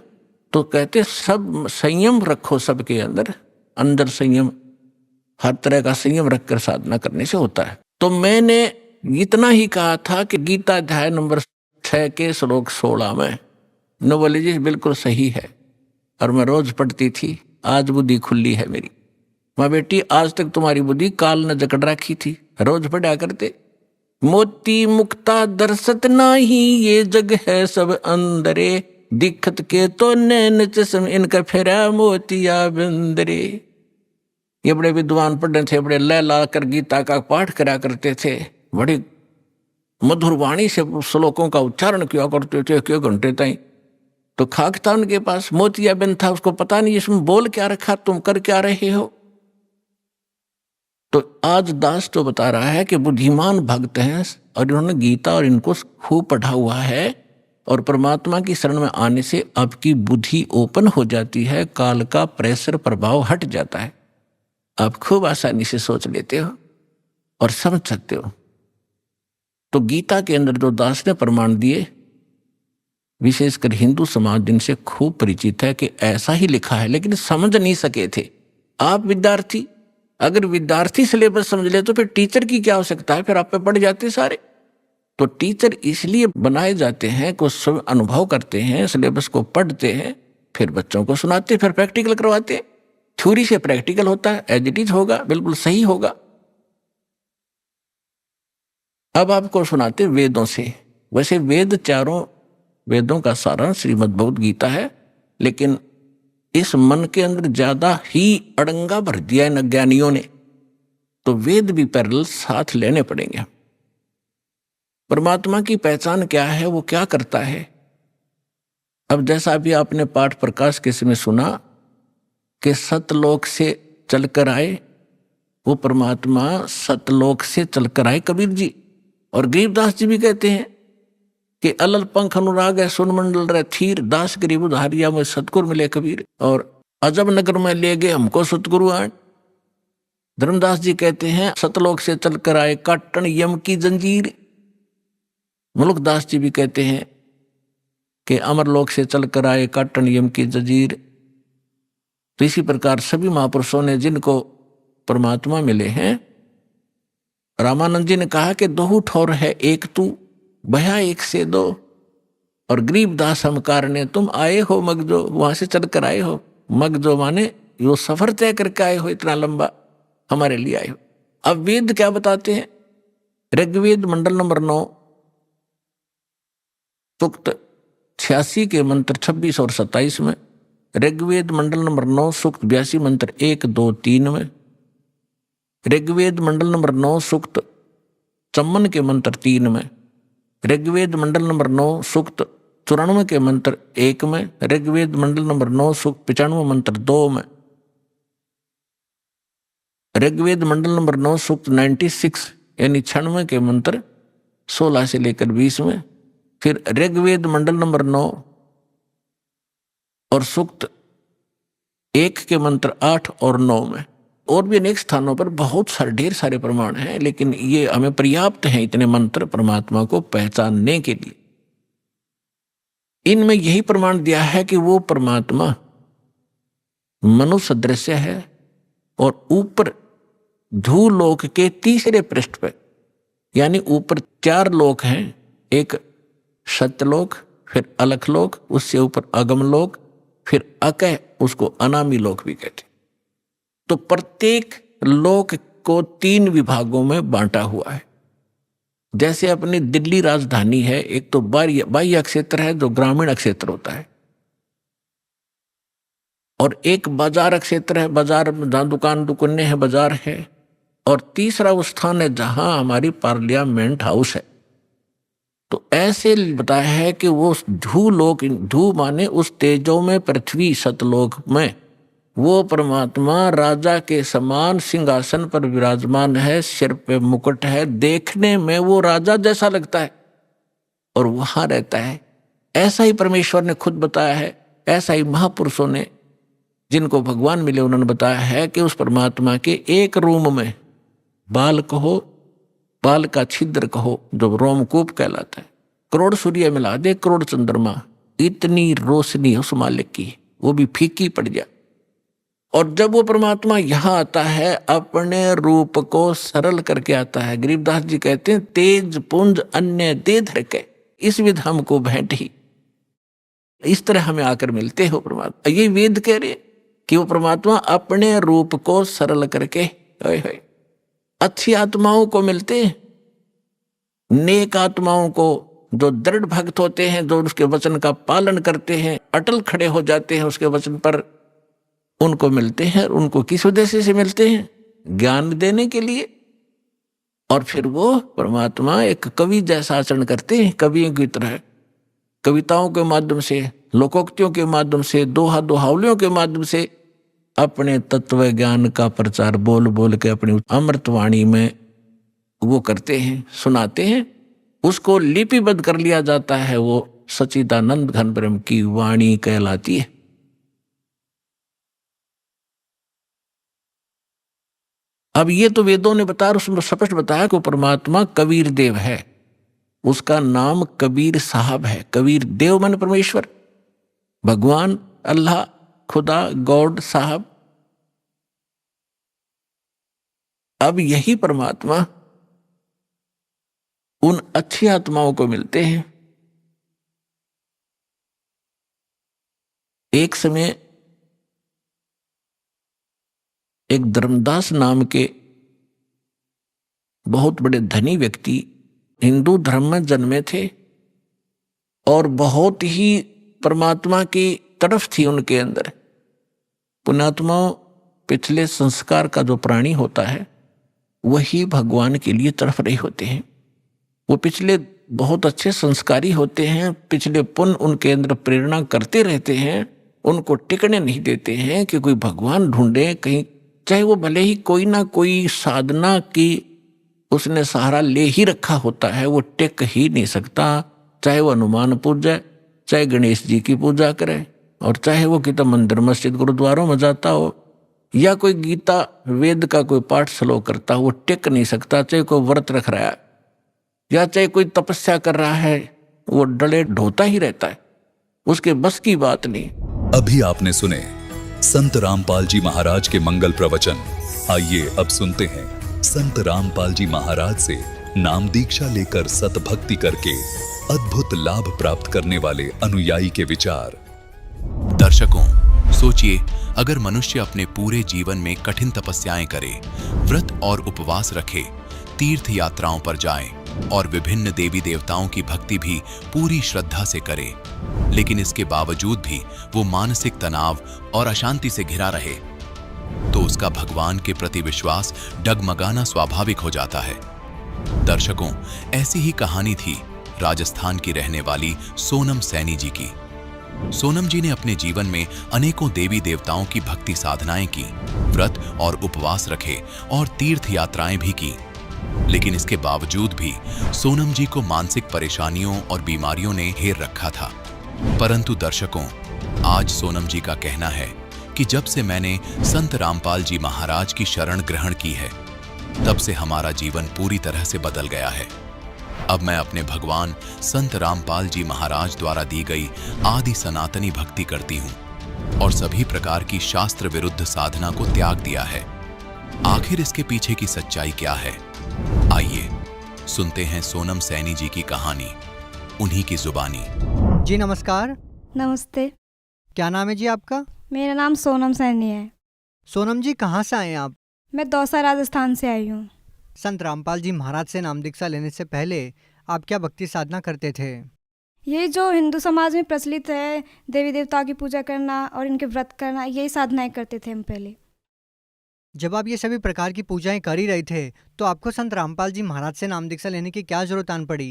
तो कहते सब संयम रखो, सबके अंदर अंदर संयम, हर तरह का संयम रखकर साधना करने से होता है। तो मैंने इतना ही कहा था कि गीता अध्याय नंबर 6 के श्लोक 16 में न बोले, जी बिल्कुल सही है, और मैं रोज पढ़ती थी। आज बुद्धि खुली है मेरी। माँ बेटी, आज तक तुम्हारी बुद्धि काल न जकड़ रखी थी, रोज पढ़ा करते। मोती मुक्ता दर्शत नाही, ये जग है सब अंदरे, दिखत के तो नैन चश्म, इनका फेरा मोतिया बिंदरे। ये बड़े विद्वान पढ़े थे, बड़े लय ला कर गीता का पाठ करा करते थे, बड़ी मधुर वाणी से श्लोकों का उच्चारण किया करते थे 1 घंटे तक। तो खाक था उनके पास, मोतिया बिंद था, उसको पता नहीं इसमें बोल क्या रखा, तुम कर क्या रहे हो। तो आज दास तो बता रहा है कि बुद्धिमान भक्त हैं, और इन्होंने गीता और इनको खूब पढ़ा हुआ है, और परमात्मा की शरण में आने से आपकी बुद्धि ओपन हो जाती है, काल का प्रेशर प्रभाव हट जाता है, आप खूब आसानी से सोच लेते हो और समझ सकते हो। तो गीता के अंदर जो दास ने प्रमाण दिए, विशेषकर हिंदू समाज जिनसे खूब परिचित है कि ऐसा ही लिखा है, लेकिन समझ नहीं सके थे। आप विद्यार्थी, अगर विद्यार्थी सिलेबस समझ ले तो फिर टीचर की क्या आवश्यकता है? फिर आप पे पढ़ जाते सारे। तो टीचर इसलिए बनाए जाते हैं कि सब अनुभव करते हैं, सिलेबस को पढ़ते हैं, फिर बच्चों को सुनाते, फिर प्रैक्टिकल करवाते। थ्योरी से प्रैक्टिकल होता है, एज इट इज होगा, बिल्कुल सही होगा। अब आपको सुनाते वेदों से। वैसे वेद, चारों वेदों का सारांश श्रीमद् भगवद गीता है, लेकिन इस मन के अंदर ज्यादा ही अड़ंगा भर दिया इन अज्ञानियों ने, तो वेद भी पैरेलल साथ लेने पड़ेंगे। परमात्मा की पहचान क्या है, वो क्या करता है? अब जैसा भी आपने पाठ प्रकाश के समय सुना कि सतलोक से चलकर आए, वो परमात्मा सतलोक से चलकर आए कबीर जी। और गरीबदास जी भी कहते हैं कि अलल पंख अनुराग है सुन मंडल रे थीर, दास गरीब उधारिया में सतगुरु मिले कबीर, और अजब नगर में ले गए हमको सतगुरु आन। धर्मदास जी कहते हैं सतलोक से चलकर आए काटन यम की जंजीर। मुल्कदास जी भी कहते हैं कि अमरलोक से चलकर आए काटन यम की जंजीर। तो इसी प्रकार सभी महापुरुषों ने जिनको परमात्मा मिले हैं, रामानंद जी ने कहा कि 2 ठौर है एक तू, भया एक से 2, और गरीबदास हम कारणे तुम आए हो मगजो, वहां से चलकर आए हो। मगजो माने यो सफर तय करके आए हो, इतना लंबा हमारे लिए आए हो। अब वेद क्या बताते हैं? ऋग्वेद मंडल नंबर 9 सूक्त 86 के मंत्र 26 और 27 में, ऋग्वेद मंडल नंबर 9 सूक्त 82 मंत्र 1, 2, 3 में, ऋग्वेद मंडल नंबर 9 सूक्त 54 के मंत्र 3 में, ऋग्वेद मंडल नंबर 9 सूक्त 94 के मंत्र 1 में, ऋग्वेद मंडल नंबर 9 सूक्त 95 मंत्र 2 में, ऋग्वेद मंडल नंबर 9 सूक्त 96 यानी 96 के मंत्र 16 से लेकर 20 में, फिर ऋग्वेद मंडल नंबर 9 और सूक्त 1 के मंत्र 8 और 9 में, और भी अनेक स्थानों पर बहुत सारे ढेर सारे प्रमाण हैं, लेकिन ये हमें पर्याप्त हैं इतने मंत्र परमात्मा को पहचानने के लिए। इनमें यही प्रमाण दिया है कि वो परमात्मा मनुष्य सदृश है और ऊपर धूलोक के तीसरे पृष्ठ पर, यानी ऊपर 4 लोक हैं, एक सत्यलोक, फिर अलखलोक, उससे ऊपर अगमलोक, फिर अकह, उसको अनामी लोक भी कहते। तो प्रत्येक लोक को 3 विभागों में बांटा हुआ है। जैसे अपनी दिल्ली राजधानी है, एक तो बाह्य क्षेत्र है जो ग्रामीण क्षेत्र होता है, और एक बाजार क्षेत्र है, बाजार जहाँ दुकानें हैं, बाजार है, और तीसरा वो स्थान है जहां हमारी पार्लियामेंट हाउस है। तो ऐसे बताया है कि वो धूलोक, धू माने उस तेजो में पृथ्वी सतलोक में वो परमात्मा राजा के समान सिंहासन पर विराजमान है, सिर पे मुकुट है, देखने में वो राजा जैसा लगता है और वहां रहता है। ऐसा ही परमेश्वर ने खुद बताया है, ऐसा ही महापुरुषों ने जिनको भगवान मिले उन्होंने बताया है कि उस परमात्मा के एक रूम में बाल कहो, बाल का छिद्र कहो जो रोमकूप कहलाता है, करोड़ सूर्य मिला दे, करोड़ चंद्रमा, इतनी रोशनी उस मालिक की, वो भी फीकी पड़ जाए। और जब वो परमात्मा यहाँ आता है अपने रूप को सरल करके आता है। गरीबदास जी कहते हैं तेज पुंज अन्य दे धरके इस विध हमको भेंट ही, इस तरह हमें आकर मिलते हो परमात्मा। ये वेद कह रहे कि वो परमात्मा अपने रूप को सरल करके अच्छी आत्माओं को मिलते हैं, नेक आत्माओं को जो दृढ़ भक्त होते हैं, जो उसके वचन का पालन करते हैं, अटल खड़े हो जाते हैं उसके वचन पर, उनको मिलते हैं। उनको किस उद्देश्य से मिलते हैं? ज्ञान देने के लिए। और फिर वो परमात्मा एक कवि जैसा आचरण करते हैं, कवियों की तरह, कविताओं के माध्यम से, लोकोक्तियों के माध्यम से, दोहा दोहावलियों के माध्यम से अपने तत्व ज्ञान का प्रचार बोल बोल के अपनी अमृतवाणी में वो करते हैं, सुनाते हैं। उसको लिपिबद्ध कर लिया जाता है, वो सच्चिदानंद घन ब्रह्म की वाणी कहलाती है। अब ये तो वेदों ने बताया, उसमें स्पष्ट बताया कि परमात्मा कबीर देव है, उसका नाम कबीर साहब है। कबीर देव मन परमेश्वर, भगवान, अल्लाह, खुदा, गॉड, साहब। अब यही परमात्मा उन अच्छी आत्माओं को मिलते हैं। एक समय एक धर्मदास नाम के बहुत बड़े धनी व्यक्ति हिंदू धर्म में जन्मे थे और बहुत ही परमात्मा की तरफ थी उनके अंदर। पुण्यात्मा पिछले संस्कार का जो प्राणी होता है वही भगवान के लिए तरफ रहे होते हैं। वो पिछले बहुत अच्छे संस्कारी होते हैं, पिछले पुण्य उनके अंदर प्रेरणा करते रहते हैं, उनको टिकने नहीं देते हैं कि कोई भगवान ढूंढे कहीं, चाहे वो भले ही कोई ना कोई साधना की उसने सहारा ले ही रखा होता है, वो टिक ही नहीं सकता। चाहे वो हनुमान पूजा, चाहे गणेश जी की पूजा करे, और चाहे वो कितना मंदिर मस्जिद गुरुद्वारों में जाता हो, या कोई गीता वेद का कोई पाठ स्लो करता हो, वो टिक नहीं सकता। चाहे कोई व्रत रख रहा है या चाहे कोई तपस्या कर रहा है, वो डले ढोता ही रहता है, उसके बस की बात नहीं। अभी आपने सुने संत रामपाल जी महाराज के मंगल प्रवचन। आइए अब सुनते हैं संत रामपाल जी महाराज से नाम दीक्षा लेकर सतभक्ति करके अद्भुत लाभ प्राप्त करने वाले अनुयायी के विचार। दर्शकों, सोचिए, अगर मनुष्य अपने पूरे जीवन में कठिन तपस्याएं करे, व्रत और उपवास रखे, तीर्थ यात्राओं पर जाए और विभिन्न देवी देवताओं की भक्ति भी पूरी श्रद्धा से करे, लेकिन इसके बावजूद भी वो मानसिक तनाव और अशांति से घिरा रहे, तो उसका भगवान के प्रति विश्वास डगमगाना स्वाभाविक हो जाता है। दर्शकों, ऐसी ही कहानी थी राजस्थान की रहने वाली सोनम सैनी जी की। सोनम जी ने अपने जीवन में अनेकों देवी देवताओं की भक्ति साधनाएं की, व्रत और उपवास रखे और तीर्थ यात्राएं भी की। लेकिन इसके बावजूद भी सोनम जी को मानसिक परेशानियों और बीमारियों ने घेर रखा था। परंतु दर्शकों, आज सोनम जी का कहना है कि जब से मैंने संत रामपाल जी महाराज की शरण ग्रहण की है, तब से हमारा जीवन पूरी तरह से बदल गया है। अब मैं अपने भगवान संत रामपाल जी महाराज द्वारा दी गई आदि सनातनी भक्ति करती हूँ और सभी प्रकार की शास्त्र विरुद्ध साधना को त्याग दिया है। आखिर इसके पीछे की सच्चाई क्या है? आइए सुनते हैं सोनम सैनी जी की कहानी, उन्हीं की जुबानी। जी नमस्कार। नमस्ते, क्या नाम है जी आपका? मेरा नाम सोनम सैनी है। सोनम जी कहाँ से आए हैं आप? मैं दौसा राजस्थान से आई हूँ। संत रामपाल जी महाराज से नाम दीक्षा लेने से पहले आप क्या भक्ति साधना करते थे? ये जो हिंदू समाज में प्रचलित है, देवी देवताओं की पूजा करना और इनके व्रत करना, यही साधनाएं करते थे हम पहले। जब आप ये सभी प्रकार की पूजाएं कर ही रहे थे तो आपको संत रामपाल जी महाराज से नाम दीक्षा लेने की क्या जरूरत आन पड़ी?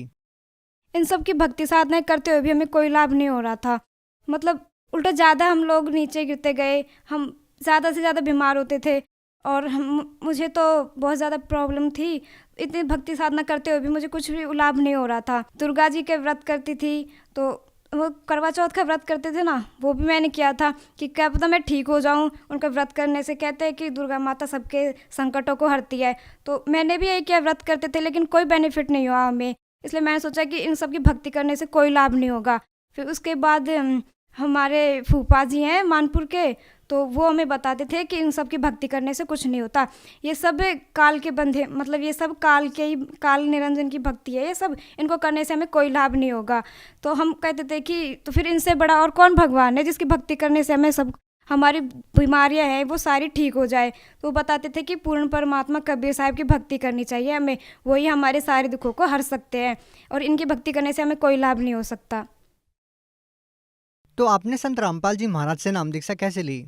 इन सब की भक्ति साधनाएं करते हुए भी हमें कोई लाभ नहीं हो रहा था। मतलब उल्टा ज़्यादा हम लोग नीचे गिरते गए, हम ज़्यादा से ज़्यादा बीमार होते थे और मुझे तो बहुत ज़्यादा प्रॉब्लम थी। इतनी भक्ति साधना करते हुए भी मुझे कुछ भी लाभ नहीं हो रहा था। दुर्गा जी के व्रत करती थी, तो वो करवा चौथ का व्रत करते थे ना, वो भी मैंने किया था कि क्या पता मैं ठीक हो जाऊं। उनका व्रत करने से कहते हैं कि दुर्गा माता सबके संकटों को हरती है, तो मैंने भी यही किया, व्रत करते थे, लेकिन कोई बेनिफिट नहीं हुआ हमें। इसलिए मैंने सोचा कि इन सब की भक्ति करने से कोई लाभ नहीं होगा। फिर उसके बाद हमारे फूफा जी हैं मानपुर के, तो वो हमें बताते थे कि इन सब की भक्ति करने से कुछ नहीं होता, ये सब काल के बंधे, मतलब ये सब काल के ही, काल निरंजन की भक्ति है, ये सब इनको करने से हमें कोई लाभ नहीं होगा। तो हम कहते थे कि तो फिर इनसे बड़ा और कौन भगवान है जिसकी भक्ति करने से हमें सब हमारी बीमारियां हैं वो सारी ठीक हो जाए। तो वो बताते थे कि पूर्ण परमात्मा कबीर साहब की भक्ति करनी चाहिए हमें, वही हमारे सारे दुखों को हर सकते हैं और इनकी भक्ति करने से हमें कोई लाभ नहीं हो सकता। तो आपने संत रामपाल जी महाराज से नाम दीक्षा कैसे ली?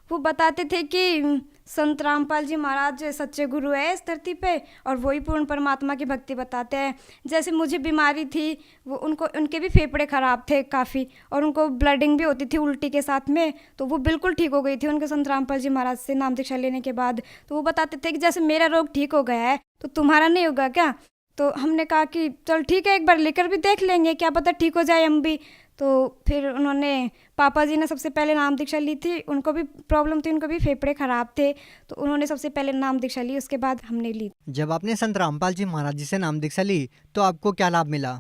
वो बताते थे कि संत रामपाल जी महाराज सच्चे गुरु है इस धरती पे और वही पूर्ण परमात्मा की भक्ति बताते हैं। जैसे मुझे बीमारी थी, वो उनके भी फेफड़े ख़राब थे काफ़ी और उनको ब्लडिंग भी होती थी उल्टी के साथ में, तो वो बिल्कुल ठीक हो गई थी उनके संत रामपाल जी महाराज से नाम दीक्षा लेने के बाद। तो वो बताते थे कि जैसे मेरा रोग ठीक हो गया है तो तुम्हारा नहीं होगा क्या? तो हमने कहा कि चल ठीक है, एक बार लेकर भी देख लेंगे, क्या पता ठीक हो जाए हम भी। तो फिर उन्होंने, पापा जी ने सबसे पहले नाम दीक्षा ली थी, उनको भी प्रॉब्लम थी, उनको भी फेफड़े ख़राब थे, तो उन्होंने सबसे पहले नाम दीक्षा ली, उसके बाद हमने ली। जब आपने संत रामपाल जी महाराज जी से नाम दीक्षा ली तो आपको क्या लाभ मिला?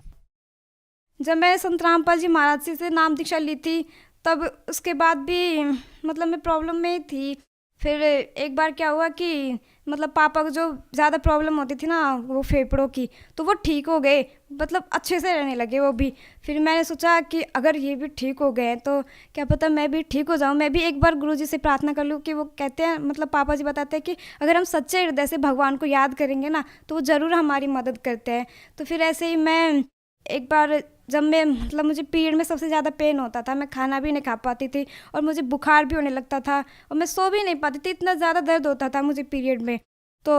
जब मैं संत रामपाल जी महाराज जी से नाम दीक्षा ली थी तब उसके बाद भी मतलब मैं प्रॉब्लम में ही थी। फिर एक बार क्या हुआ कि मतलब पापा को जो ज़्यादा प्रॉब्लम होती थी ना वो फेफड़ों की, तो वो ठीक हो गए, मतलब अच्छे से रहने लगे वो भी। फिर मैंने सोचा कि अगर ये भी ठीक हो गए तो क्या पता मैं भी ठीक हो जाऊँ, मैं भी एक बार गुरुजी से प्रार्थना कर लूँ कि वो कहते हैं, मतलब पापा जी बताते हैं कि अगर हम सच्चे हृदय से भगवान को याद करेंगे ना तो वो ज़रूर हमारी मदद करते हैं। तो फिर ऐसे ही मैं एक बार, जब मैं मतलब मुझे पीरियड में सबसे ज़्यादा पेन होता था, मैं खाना भी नहीं खा पाती थी और मुझे बुखार भी होने लगता था और मैं सो भी नहीं पाती थी, इतना ज़्यादा दर्द होता था मुझे पीरियड में। तो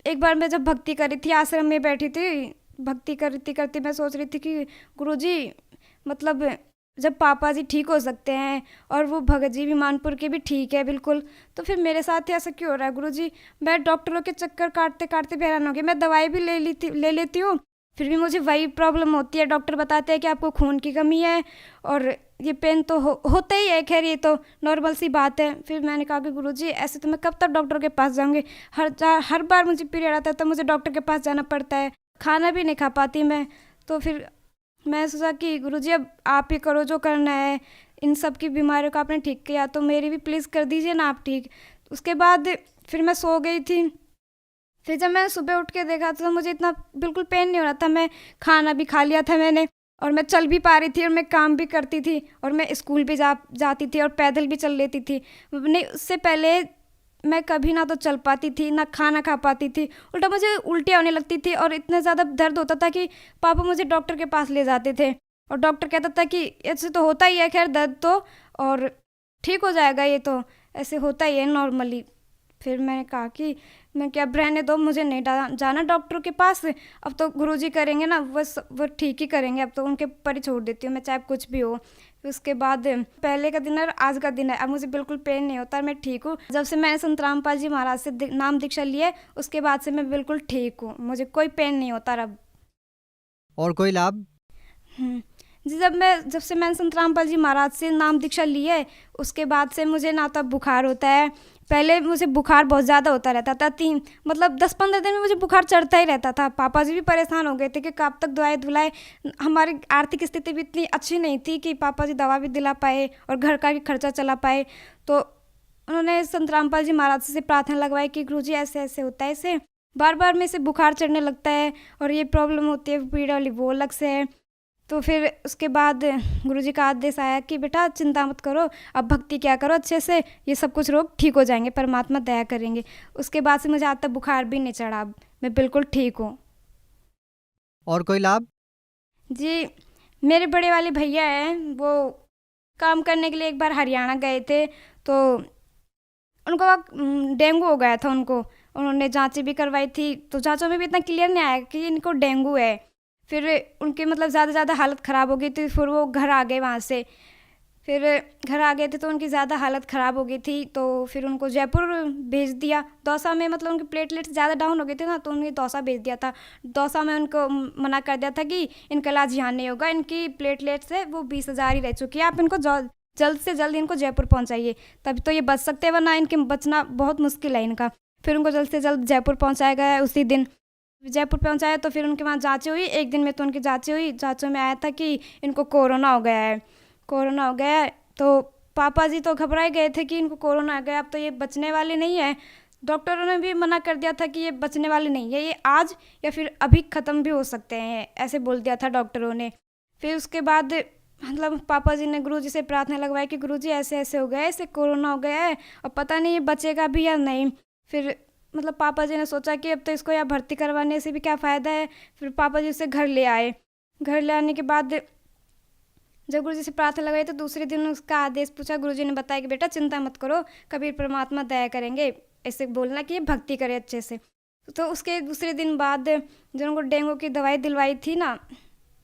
एक बार मैं जब भक्ति कर रही थी, आश्रम में बैठी थी, भक्ति करती करती मैं सोच रही थी कि गुरुजी, मतलब जब पापा जी ठीक हो सकते हैं और वो भगत जी भी मानपुर के भी ठीक है बिल्कुल, तो फिर मेरे साथ ही ऐसा क्यों हो रहा है गुरुजी? मैं डॉक्टरों के चक्कर काटते काटते भी हैरान हो गई। मैं दवाई भी ले लेती हूँ, फिर भी मुझे वही प्रॉब्लम होती है। डॉक्टर बताते हैं कि आपको खून की कमी है और ये पेन तो होता ही है, खैर ये तो नॉर्मल सी बात है। फिर मैंने कहा कि गुरुजी ऐसे तो मैं कब तक डॉक्टर के पास जाऊँगी? हर बार मुझे पीरियड आता है तो मुझे डॉक्टर के पास जाना पड़ता है, खाना भी नहीं खा पाती मैं। तो फिर मैं सोचा कि गुरुजी अब आप ही करो जो करना है, इन सब की बीमारियों को आपने ठीक किया तो मेरी भी प्लीज़ कर दीजिए ना आप ठीक। उसके बाद फिर मैं सो गई थी। फिर जब मैं सुबह उठ के देखा तो मुझे इतना बिल्कुल पेन नहीं हो रहा था, मैं खाना भी खा लिया था मैंने और मैं चल भी पा रही थी और मैं काम भी करती थी और मैं स्कूल भी जाती थी और पैदल भी चल लेती थी। नहीं, उससे पहले मैं कभी ना तो चल पाती थी ना खाना खा पाती थी, उल्टा मुझे उल्टियाँ होने लगती थी और इतना ज़्यादा दर्द होता था कि पापा मुझे डॉक्टर के पास ले जाते थे और डॉक्टर कहता था कि ऐसे तो होता ही है, खैर दर्द तो और ठीक हो जाएगा, ये तो ऐसे होता ही है नॉर्मली। फिर मैंने कहा कि मैं क्या, अब रहने दो, मुझे नहीं जाना डॉक्टर के पास, अब तो गुरुजी करेंगे ना, वो ठीक ही करेंगे, अब तो उनके ऊपर ही छोड़ देती हूँ मैं, चाहे कुछ भी हो। फिर उसके बाद पहले का दिन है और आज का दिन है, अब मुझे बिल्कुल पेन नहीं होता, मैं ठीक हूँ। जब से मैंने संत रामपाल जी महाराज से नाम दीक्षा लिया है, उसके बाद से मैं बिल्कुल ठीक हूँ, मुझे कोई पेन नहीं होता अब। और कोई लाभ? जी, जब से मैंने संत रामपाल जी महाराज से नाम दीक्षा ली है, उसके बाद से मुझे ना तो बुखार होता है। पहले मुझे बुखार बहुत ज़्यादा होता रहता था, 10-15 दिन में मुझे बुखार चढ़ता ही रहता था। पापा जी भी परेशान हो गए थे कि कब तक दवाई दिलाए। हमारी आर्थिक स्थिति भी इतनी अच्छी नहीं थी कि पापा जी दवा भी दिला पाए और घर का भी खर्चा चला पाए। तो उन्होंने संत रामपाल जी महाराज से प्रार्थना लगवाई कि गुरुजी ऐसे ऐसे होता है, इसे बार बार में से बुखार चढ़ने लगता है और ये प्रॉब्लम होती है, पीड़ा वाली वो अलग से है। तो फिर उसके बाद गुरुजी का आदेश आया कि बेटा चिंता मत करो, अब भक्ति क्या करो अच्छे से, ये सब कुछ रोग ठीक हो जाएंगे, परमात्मा दया करेंगे। उसके बाद से मुझे आज तक बुखार भी नहीं चढ़ा, अब मैं बिल्कुल ठीक हूँ। और कोई लाभ? जी, मेरे बड़े वाले भैया हैं, वो काम करने के लिए एक बार हरियाणा गए थे, तो उनको डेंगू हो गया था। उन्होंने जांचें भी करवाई थी, तो जांचों में भी इतना क्लियर नहीं आया कि इनको डेंगू है। फिर उनके ज़्यादा हालत ख़राब हो गई थी, फिर वो घर आ गए वहाँ से। फिर घर आ गए थे तो उनकी ज़्यादा हालत ख़राब हो गई थी, तो फिर उनको जयपुर भेज दिया। दौसा में उनके प्लेटलेट्स ज़्यादा डाउन हो गए थे ना, तो उन्हें दौसा भेज दिया था। दौसा में उनको मना कर दिया था कि इनका इलाज यहाँ नहीं होगा, इनकी प्लेटलेट्स है वो 20,000 ही रह चुकी है, आप इनको जल्द से जल्द इनको जयपुर पहुँचाइए, तभी तो ये बच सकते हैं, वरना इनके बचना बहुत मुश्किल है इनका। फिर उनको जल्द से जल्द जयपुर पहुँचाया गया। उसी दिन जयपुर पहुँचाया तो फिर उनके वहाँ जाँचें हुई, एक दिन में तो उनकी जाँचें हुई। जाँचों में आया था कि इनको कोरोना हो गया है। तो पापा जी तो घबराए गए थे कि इनको कोरोना आ गया, अब तो ये बचने वाले नहीं है। डॉक्टरों ने भी मना कर दिया था कि ये बचने वाले नहीं है, ये आज या फिर अभी ख़त्म भी हो सकते हैं, ऐसे बोल दिया था डॉक्टरों ने। फिर उसके बाद पापा जी ने गुरुजी से प्रार्थना लगवाई कि गुरुजी ऐसे ऐसे हो गया है, इसे कोरोना हो गया है और पता नहीं ये बचेगा भी या नहीं। फिर पापा जी ने सोचा कि अब तो इसको यहाँ भर्ती करवाने से भी क्या फ़ायदा है। फिर पापा जी उसे घर ले आए। घर ले आने के बाद जब गुरुजी से प्रार्थना लगाई तो दूसरे दिन उसका आदेश पूछा। गुरुजी ने बताया कि बेटा चिंता मत करो, कबीर परमात्मा दया करेंगे, ऐसे बोलना कि ये भक्ति करे अच्छे से। तो उसके दूसरे दिन बाद जब उनको डेंगू की दवाई दिलवाई थी ना,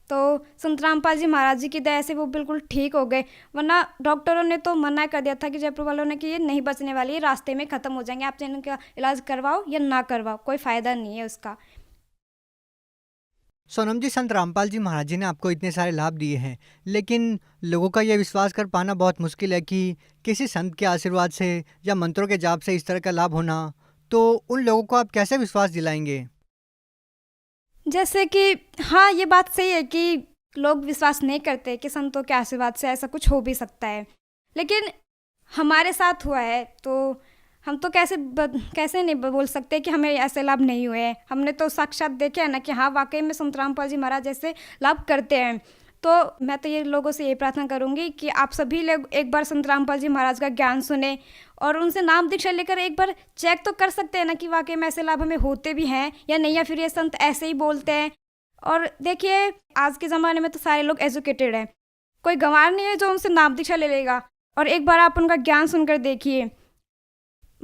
तो संत रामपाल जी महाराज जी की दया से वो बिल्कुल ठीक हो गए, वरना डॉक्टरों ने तो मना कर दिया था कि जयपुर वालों ने कि ये नहीं बचने वाली है, रास्ते में ख़त्म हो जाएंगे, आप चाहे इनका इलाज करवाओ या ना करवाओ, कोई फ़ायदा नहीं है उसका। सोनम जी, संत रामपाल जी महाराज जी ने आपको इतने सारे लाभ दिए हैं, लेकिन लोगों का यह विश्वास कर पाना बहुत मुश्किल है कि किसी संत के आशीर्वाद से या मंत्रों के जाप से इस तरह का लाभ होना, तो उन लोगों को आप कैसे विश्वास दिलाएंगे? जैसे कि हाँ, ये बात सही है कि लोग विश्वास नहीं करते कि संतों के आशीर्वाद से ऐसा कुछ हो भी सकता है, लेकिन हमारे साथ हुआ है तो हम तो कैसे नहीं बोल सकते कि हमें ऐसे लाभ नहीं हुए हैं। हमने तो साक्षात देखे है ना कि हाँ, वाकई में संत रामपाल जी महाराज ऐसे लाभ करते हैं। तो मैं तो ये लोगों से ये प्रार्थना करूँगी कि आप सभी लोग एक बार संत रामपाल जी महाराज का ज्ञान सुने और उनसे नाम दीक्षा लेकर एक बार चेक तो कर सकते हैं ना कि वाकई में ऐसे लाभ हमें होते भी हैं या नहीं, या फिर ये संत ऐसे ही बोलते हैं। और देखिए, आज के ज़माने में तो सारे लोग एजुकेटेड हैं, कोई गंवार नहीं है जो उनसे नाम दीक्षा ले लेगा। और एक बार आप उनका ज्ञान सुनकर देखिए,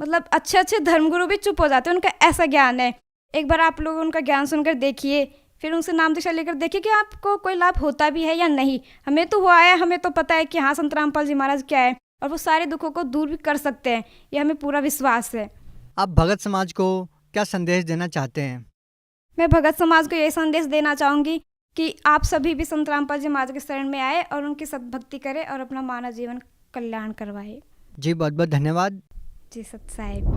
अच्छे अच्छे धर्मगुरु भी चुप हो जाते हैं, उनका ऐसा ज्ञान है। एक बार आप लोग उनका ज्ञान सुनकर देखिए, फिर उनसे नाम दीक्षा लेकर देखिए कि आपको कोई लाभ होता भी है या नहीं। हमें तो हुआ है, हमें तो पता है कि हाँ, संत रामपाल जी महाराज क्या है और वो सारे दुखों को दूर भी कर सकते हैं, ये हमें पूरा विश्वास है। आप भगत समाज को क्या संदेश देना चाहते हैं? मैं भगत समाज को ये संदेश देना चाहूँगी कि आप सभी भी संत रामपाल जी महाराज के शरण में आए और उनकी सद्भक्ति करें और अपना मानव जीवन कल्याण करवाए। जी, बहुत बहुत धन्यवाद। जी सत साहिब।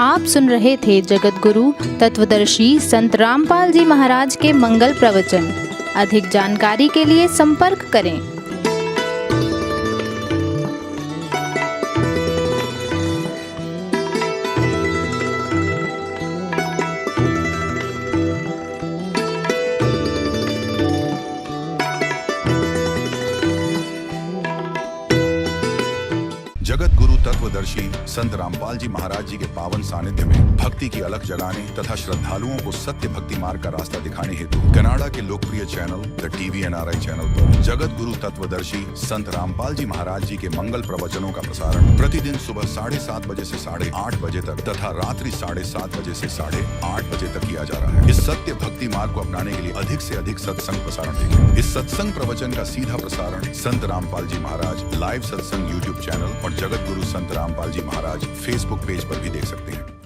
आप सुन रहे थे जगत गुरु तत्वदर्शी संत रामपाल जी महाराज के मंगल प्रवचन। अधिक जानकारी के लिए संपर्क करें। जगत गुरु तत्व तत्वदर्शी संत रामपाल जी महाराज जी के पावन सानिध्य में भक्ति की अलख जगाने तथा श्रद्धालुओं को सत्य भक्ति मार्ग का रास्ता दिखाने हेतु कनाडा के लोकप्रिय channel the TV NRI channel पर जगत गुरु तत्वदर्शी संत रामपाल जी महाराज जी के मंगल प्रवचनों का प्रसारण प्रतिदिन सुबह 7:30 बजे से 8:30 बजे तक तथा रात्रि 7:30 बजे से 8:30 बजे तक किया जा रहा है। इस सत्य भक्ति मार्ग को अपनाने के लिए अधिक से अधिक सत्संग प्रसारण देखें। इस सत्संग प्रवचन का सीधा प्रसारण संत रामपाल जी महाराज लाइव सत्संग YouTube चैनल और जगत गुरु संत रामपाल जी महाराज Facebook पेज पर भी देख सकते हैं।